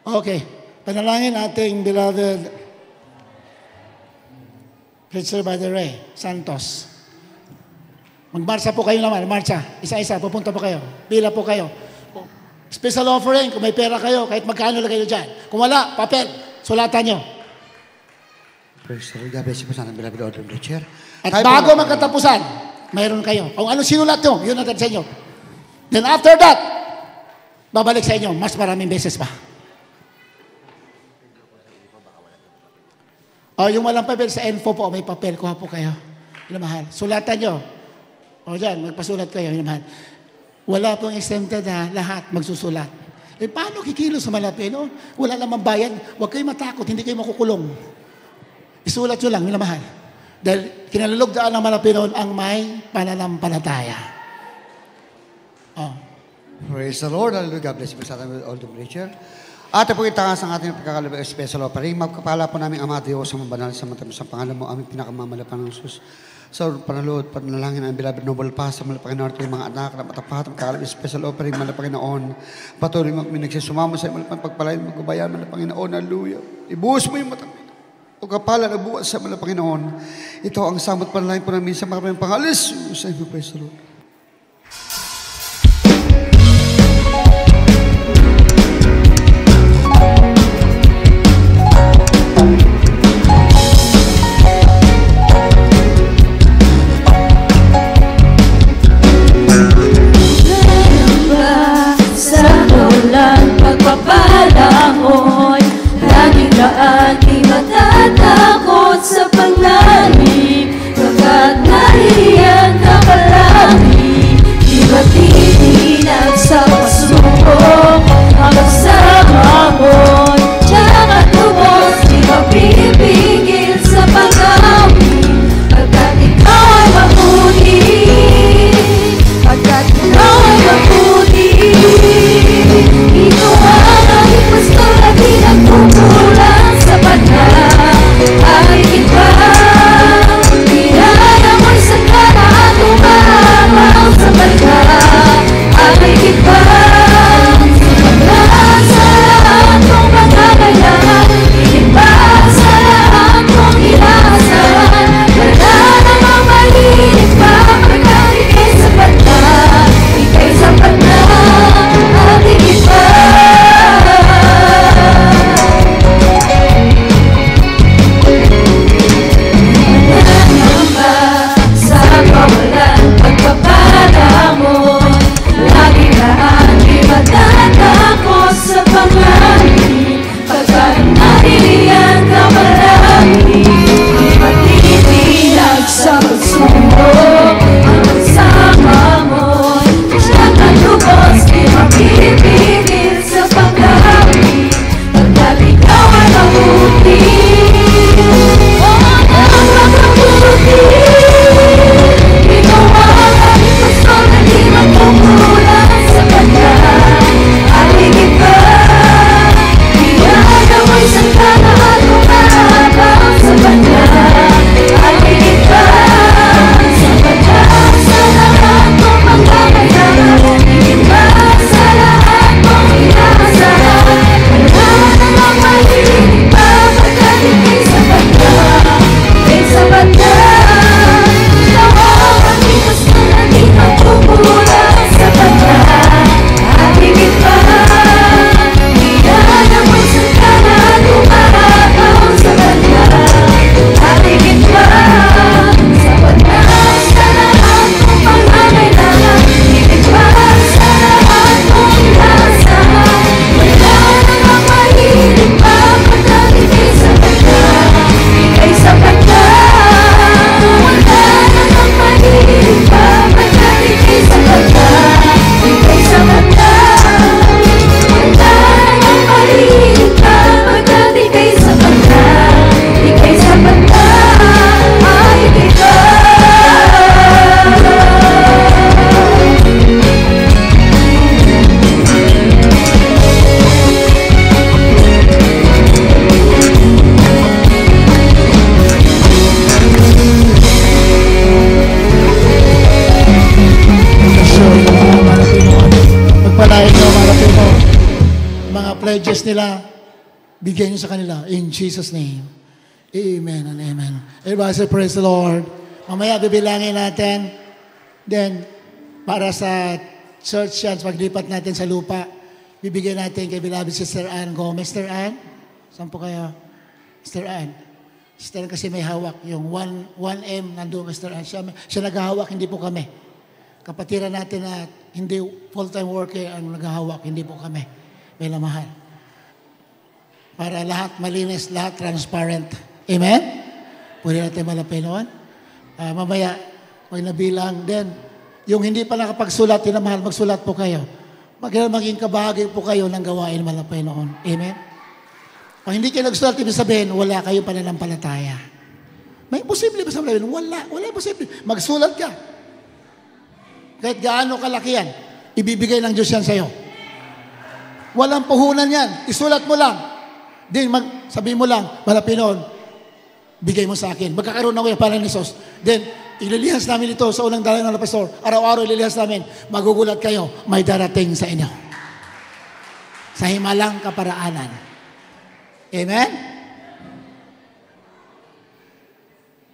Okay. Panalangin ating beloved preacher by the Ray Santos. Magmarsa po kayo naman, marcha. Isa-isa, pupunta po kayo. Pila po kayo. Special offering, kung may pera kayo, kahit magkano lang kayo dyan. Kung wala, papel, sulatan nyo. Praise the Lord. God bless you po sana, beloved order preacher. At bago magkatapusan, mayroon kayo. Kung ano sinulat nyo, yun natin sa inyo. Then after that, babalik sa inyo, mas maraming beses pa. O, yung walang papel sa info po, may papel, kuha po kayo. Yun mahal. Sulatan nyo. O dyan, magpasulat kayo, yun mahal. Wala pong exempted ha, lahat magsusulat. Paano kikilos sa Malapino? Wala namang bayan. Huwag kayo matakot, hindi kayo makukulong. Isulat nyo lang, minamahal. Dahil kinalulugdaan ng Malapino ang may pananampalataya. Oh. Praise the Lord. Hallelujah. God bless you po sa ating all the preacher. At po kita sa ating pagkakalabay special offering. Magkapala po namin Ama Diyos sa mabanal sa matamis sa pangalan mo, aming pinakamamalapan ng Jesus. Sa panalod, panalangin ang beloved noble past sa Malapanginoon at mga anak na matapat ang kalab special offering Malapanginoon. Patuloy mo kami nagsisumama sa Malapang pagpalain maggubayan Malapanginoon. Hallelujah. Ibuhos mo yung matangin. O kapala na buwas sa Malapanginoon. Ito ang samot panalangin po namin sa mga pangalis. Sa inyo, praise the Lord. Pagpapalangoy, laging daan di matatakot sa panganib, pagkat nariyan ka palagi. pledges nila, bigyan niyo sa kanila. In Jesus' name. Amen and amen. Everybody say, praise the Lord. Mamaya, bibilangin natin. Then, para sa church yan, paglipat natin sa lupa, bibigyan natin kay beloved Sister Ann Gomez. Sister Ann, saan po kayo? Sister Ann. Sister Ann kasi may hawak. Yung 1M nandoon kay Sister Ann. Siya naghahawak, hindi po kami. Kapatiran natin na hindi full-time worker ang naghahawak, hindi po kami. May lamahal. Para lahat malinis, lahat transparent. Amen? Pwede natin malapay noon. Mamaya, pag nabilang din, yung hindi pa nakapagsulat, tinamahal, magsulat po kayo. Maging kabahagi po kayo ng gawain malapay noon. Amen? Pag hindi kayo nagsulat, ibig sabihin, wala kayong pananampalataya. May imposible ba sabihin? Wala imposible. Magsulat ka. Kahit gaano kalaki yan, ibibigay ng Diyos yan sa'yo. Walang puhunan yan. Isulat mo lang. Then, sabihin mo lang, malapit noon, bigay mo sa akin. Magkakaroon ako yung parang ni Sos. Then, ililihas namin ito sa unang dalaw ng pastor. Araw-araw ililihas namin. Magugulat kayo, may darating sa inyo. Sa himalang kaparaanan. Amen?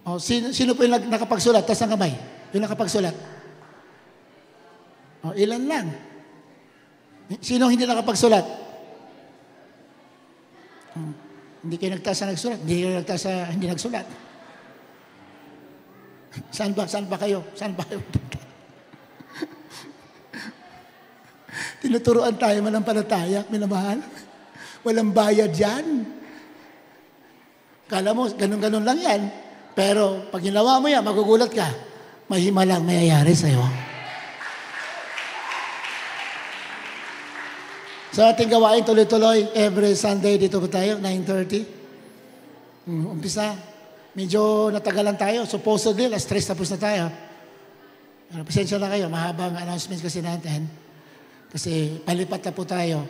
O, sino po yung nakapagsulat? Taas ang kamay. Yung nakapagsulat. O, ilan lang. Sino hindi nakapagsulat? Hindi kayo nagtaas na nagsulat. Hindi kayo nagtaas na hindi nagsulat. Saan ba kayo? Tinuturuan tayo manampalataya, minamahal. Walang bayad yan. Kala mo, ganun-ganun lang yan. Pero pag ginawa mo yan, magugulat ka. May himalang mayayari sa'yo. Sa ating gawain, tuloy-tuloy, every Sunday dito po tayo, 9:30. Umpisa. Medyo natagalan tayo. Supposedly, alas 3 tapos na tayo. Pasensya na kayo, mahabang announcements kasi natin. Kasi palipat na po tayo.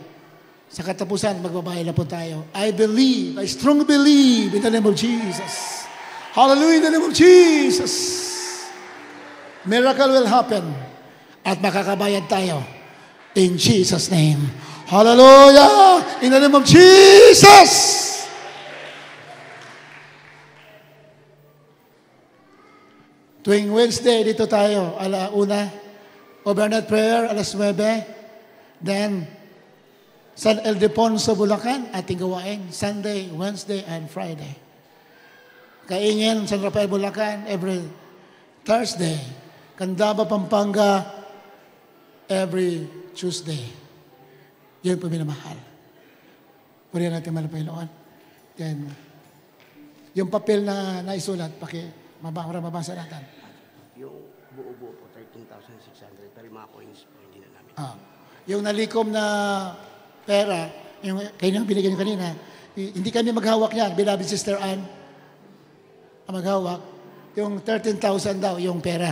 Sa katapusan, magbabayad na po tayo. I strongly believe in the name of Jesus. Hallelujah in the name of Jesus. Miracle will happen. At makakabayad tayo. In Jesus' name. Hallelujah! In the name of Jesus! Tuwing Wednesday, dito tayo, 1:00. Overnight prayer, 9:00. Then, San Ildefonso, Bulacan, ating gawain. Sunday, Wednesday, and Friday. Kaingin, San Rafael, Bulacan, every Thursday. Candaba, Pampanga, every Tuesday. Yun po minamahal. Pwede natin malapailoan. Then, yung papel na naisulat, mabasa natin. Yung buo-buo po, 13,600. Pero yung mga coins po, hindi na namin. Yung nalikom na pera, yung kayo nang binigyan nyo kanina, hindi kami maghawak yan. Beloved Sister Ann, ang maghawak. Yung 13,000 daw, yung pera.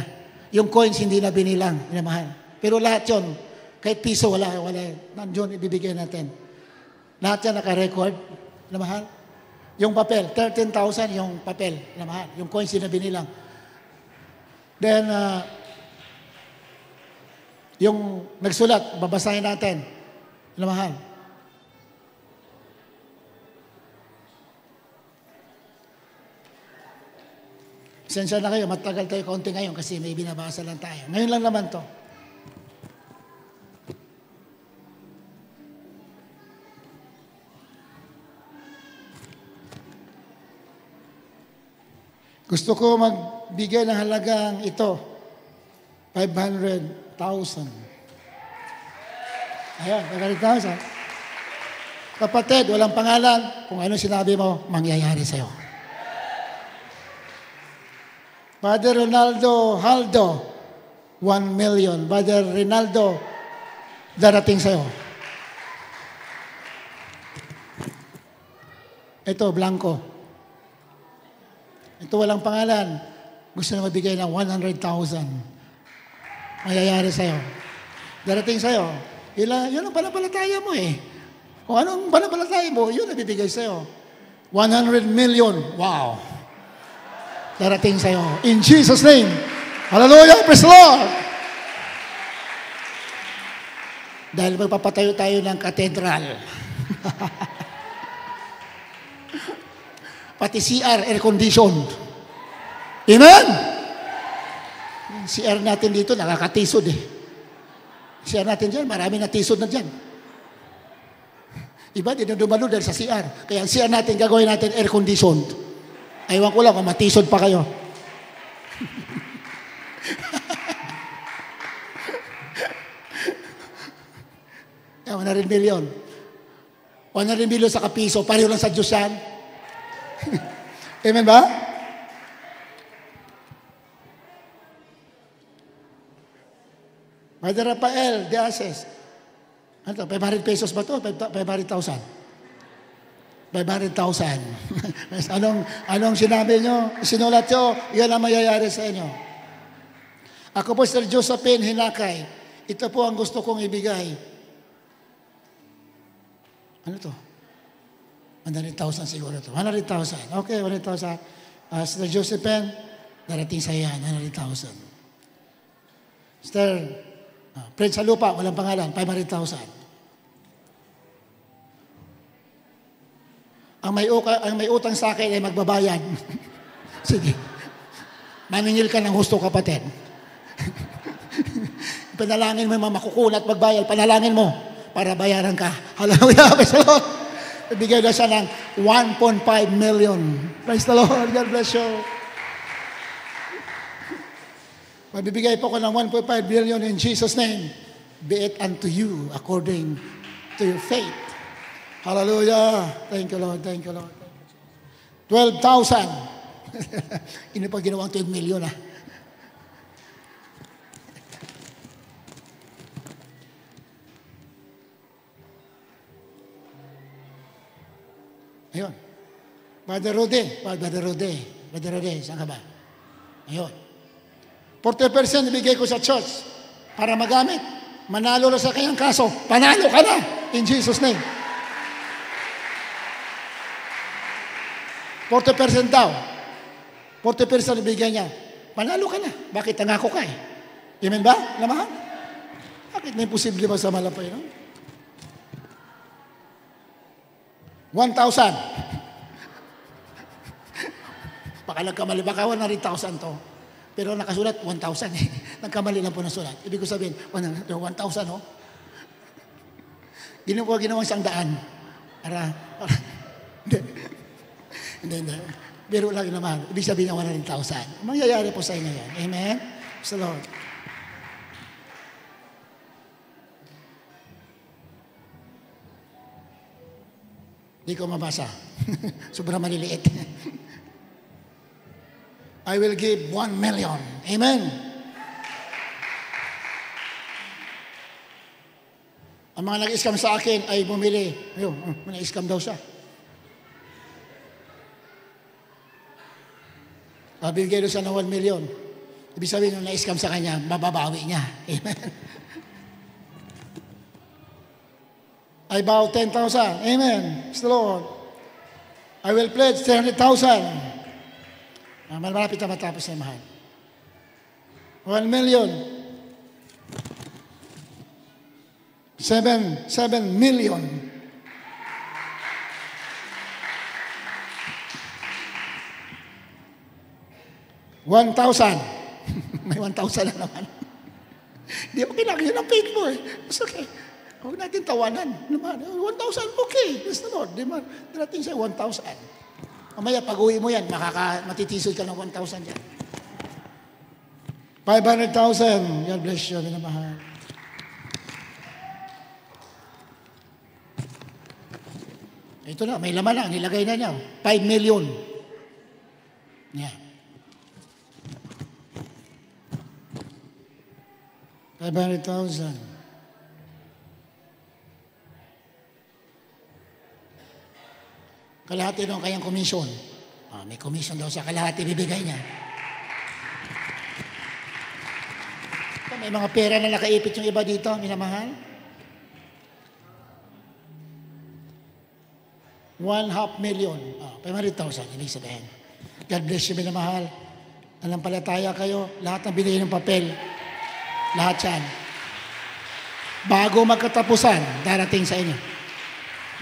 Yung coins, hindi na binilang, minamahal. Pero lahat yun, kahit piso, wala. Nandiyon, ibibigay natin. Lahat yan naka-record, minamahal. Yung papel, 13,000 yung papel, minamahal. Yung coins, hindi na binilang. Then, yung nagsulat, babasahin natin. Minamahal. Sensya na kayo, matagal tayo kaunti ngayon kasi may binabasa lang tayo. Ngayon lang naman to. Gusto ko magbigay ng halagang ito, 500,000. Ayan, 500,000. Kapatid, walang pangalan. Kung ano sinabi mo, mangyayari sa'yo. Father Ronaldo Haldo, 1 million. Father Rinaldo, darating sa'yo. Ito, blanco. Ito walang pangalan. Gusto na mabigay ng 100,000. Mayayari sa'yo. Darating sa'yo. Yun ang panampalataya mo eh. Kung anong panampalataya mo, yun ang bibigay sa'yo. 100 million. Wow. Darating sa'yo. In Jesus' name. Hallelujah. Praise the Lord. Dahil magpapatayo tayo ng katedral. Pati CR, air conditioned. Amen? CR natin dito, nakakatisod eh. CR natin dyan, marami na tisod na dyan. Iba, di na dumalo dahil sa CR. Kaya ang CR natin, gagawin natin air conditioned. Aywan ko lang kung matisod pa kayo. Yan, 100 million. 100 million sa kapiso, pareho lang sa Diyos yan. Amen ba? Brother Rafael, de Ases. Ano to? 500 pesos ba to? 500,000. 500,000. anong sinabi nyo? Sinulat nyo, yan ang mayayari sa inyo. Ako po, Sir Josephine Hinakay. Ito po ang gusto kong ibigay. Ano to? 100,000 siguro to. 100,000. Okay, 100,000. Sir Josephine, darating sa yan, 100,000. Sir Fred sa lupa, walang pangalan, 500,000. Ang may utang sa akin ay magbabayad. Sige. Maningil ka ng husto, kapatid. Panalangin mo yung makukunat magbayad. Panalangin mo para bayaran ka. Hallelujah. Praise the Lord. Ibigay na siya ng 1.5 million. Praise the Lord. God bless you. Magbibigay po ko ng 1.5 billion in Jesus' name. Be it unto you according to your faith. Hallelujah. Thank you, Lord. Thank you, Lord. 12,000. Ini pa ginawang 12 million, ah. Ayun. Brother Rode, saan ka ba? Ayun. 40% ibigay ko sa church para magamit. Manalo na sa kanyang kaso. Panalo ka na in Jesus' name. 40% daw. 40% ibigay niya. Panalo ka na. Bakit nangako ka eh? Amen ba? Lamahan? Bakit may posible ba sa malapay? No? 1,000. Baka nagkamali. Baka 100,000 to. Pero nakasulat 1,000 eh. Nagkamali lang po na sulat. Ibig ko sabihin, 1,000 oh. Ginawang 100. Para hindi. Biro lang naman. Ibig sabihin ng 100,000. Mangyayari po sa inyo yan. Amen? Praise the Lord. Hindi ko mabasa. Sobrang maliliit. I will give 1 million. Amen. Ang mga nag-scam sa akin ay bumili. Ayun, nag-scam daw siya. Bibigay doon siya ng 1 million. Ibig sabihin nung na-scam sa kanya, mababawi niya. Amen. I vow 10,000. Amen. Praise the Lord. I will pledge 300,000. Malapit na matapos na mahal. 1 million. 7 million. May 1,000 na naman. Hindi ako kinakaya ng faith mo eh. It's okay. Huwag natin tawanan. 1,000, okay. Praise the Lord. Darating siya 1,000. Mamaya, pag-uwi mo yan, matitisod ka ng 1,000 yan. 500,000. God bless you, minamahal. Ito na, may laman na. Nilagay na niya. 5 million. Yan. 500,000. Kalahati ng kayang komisyon. May komisyon daw sa kalahati bibigay niya. May mga pera na nakaipit yung iba dito, minamahal. 500,000. 500,000, ibig sabihin. God bless you, minamahal. Nanampalataya kayo, lahat ng binigay ng papel, lahat yan. Bago magkatapusan, darating sa inyo.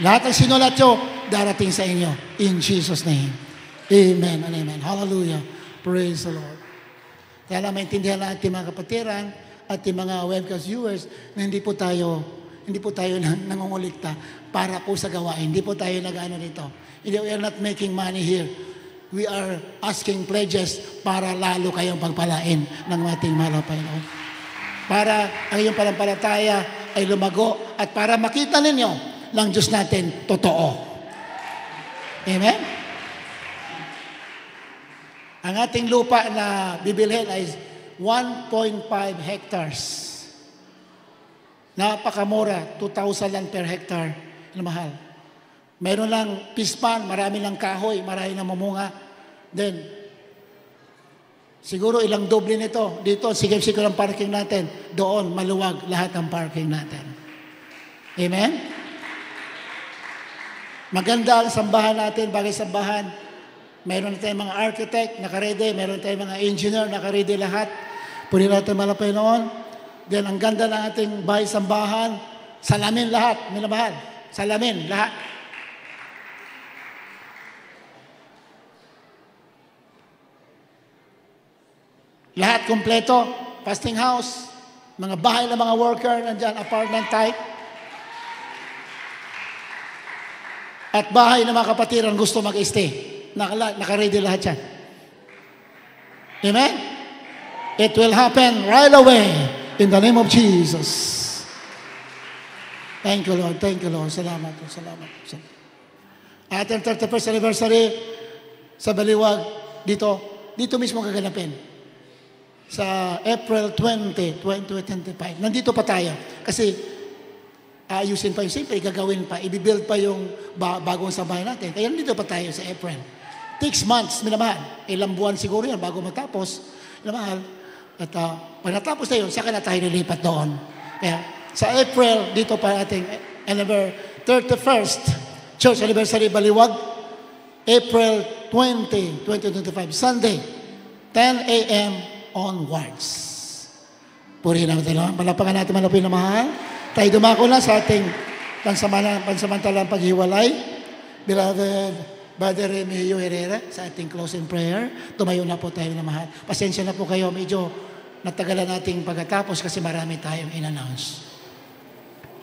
Lahat ng sinulat nyo, darating sa inyo. In Jesus' name. Amen and amen. Hallelujah. Praise the Lord. Kaya lang maintindihan natin mga kapatiran at yung mga webcast viewers na hindi po tayo nangungulikta para po sa gawain. Hindi po tayo nag-ano dito. We are not making money here. We are asking pledges para lalo kayong pagpalain ng ating mahal na Panginoon. Para ang iyong panampalataya ay lumago at para makita ninyo ng Diyos natin totoo. Amen? Ang ating lupa na bibilhin ay 1.5 hectares. Napakamura, 2,000 lang per hectare. Ano mahal? Meron lang pispan, marami lang kahoy, marami lang mamunga. Then, siguro ilang doble nito. Dito, sigil-sigil ang parking natin. Doon, maluwag lahat ng parking natin. Amen? Maganda ang sambahan natin, bagay sambahan. Meron tayong mga architect, nakaredy. Meron tayong mga engineer, nakaredy lahat. Pwede natin malapay noon. Then, ang ganda ng ating bahay sambahan. Salamin lahat, minamahal. Salamin, lahat. Lahat kompleto, fasting house, mga bahay ng mga worker, nandyan, apartment type. At bahay ng mga kapatiran gusto mag-stay. Naka-ready lahat yan. Amen? It will happen right away in the name of Jesus. Thank you, Lord. Thank you, Lord. Salamat. Salamat. Ating 31st anniversary sa Baliwag, dito mismo gaganapin. Sa April 20, 2025. Nandito pa tayo. Kasi ayusin pa yung siyempre, gagawin pa, ibibuild pa yung bagong sambahay natin. Kaya nandito pa tayo sa April. 6 months, minamahal. Ilang buwan siguro yan bago matapos. Minamahal. At pag natapos na yun, saka na tayo nilipat doon. Kaya sa April, dito pa ating 31st Church Anniversary Baliwag, April 20, 2025, Sunday, 10 a.m. onwards. Purihin natin naman. Palapakan natin manapin na mahal. Tayo dumako na sa ating pansamantalang paghiwalay. Beloved Brother Remigio Herrera, sa ating closing prayer. Tumayo na po tayo na mahal. Pasensya na po kayo. Medyo natagalan nating pagkatapos kasi marami tayong in-announce.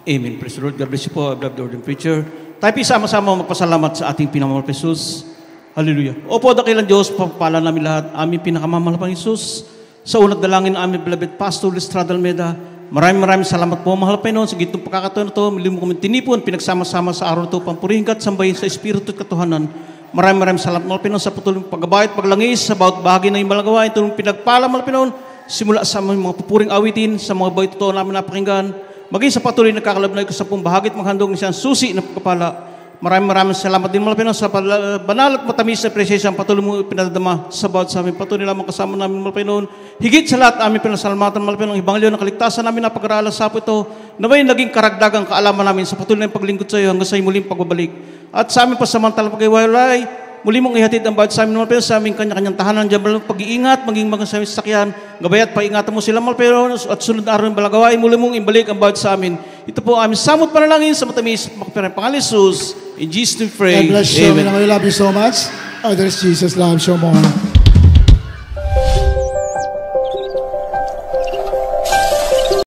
Amen. Praise the Lord. God bless you po, beloved Lord and Preacher. Tayo sama-sama magpasalamat sa ating pinamamahal Jesus. Hallelujah. Opo, dakilang Diyos, pagpala namin lahat. Aming pinakamamahal pang Jesus. Sa unang dalangin aming beloved Pastor Lestrada Almeida, maraming salamat po, mahal Panginoon, sa gitong pagkakataon na ito. Muli mo kami tinipon, pinagsama-sama sa araw na ito, pampurihin ka at sambahin sa Espiritu at katotohanan. Maraming salamat, mahal Panginoon, sa patuloy paggabayat, paglangis, sa bawat bahagi ng iyong malagawa. Ito pinagpala, mahal Panginoon, simula sa mga pupuring awitin, sa mga bawat totoo namin napakinggan, maging sa patuloy na kakalab na ikasapong bahagi at maghandog ng siyang susi na pagkapala. Maraming salamat din, mahal Panginoon, sa banal at matamis na presensya ang patuloy mo pinadadama sa bawat sa amin. Patuloy lamang kasama namin, mahal Panginoon. Higit sa lahat, aming pinasalamatan, mahal Panginoon, ang Ebanghelyo na kaligtasan namin na pag-aralan sa po ito, naway naging karagdagang kaalaman namin sa patuloy na paglingkod sa iyo hanggang sa muling pagbabalik. At sa aming pasamantalang pag-iwalay, muli mong ihatid ang bawat sa amin, mahal Panginoon, sa aming kanya-kanyang tahanan, diyan pag-iingat, maging mga sa aming sasakyan, gabayat, paingatan mo sila, mahal Panginoon, at sunod na araw ng balagawain, muli mong imbalik ang bawat sa amin. Ito po aming samot panalangin sa matamis, pangalan ni Jesus. In Jesus' name, pray. God bless you. Amen. We love you so much. Others, Jesus loves you more.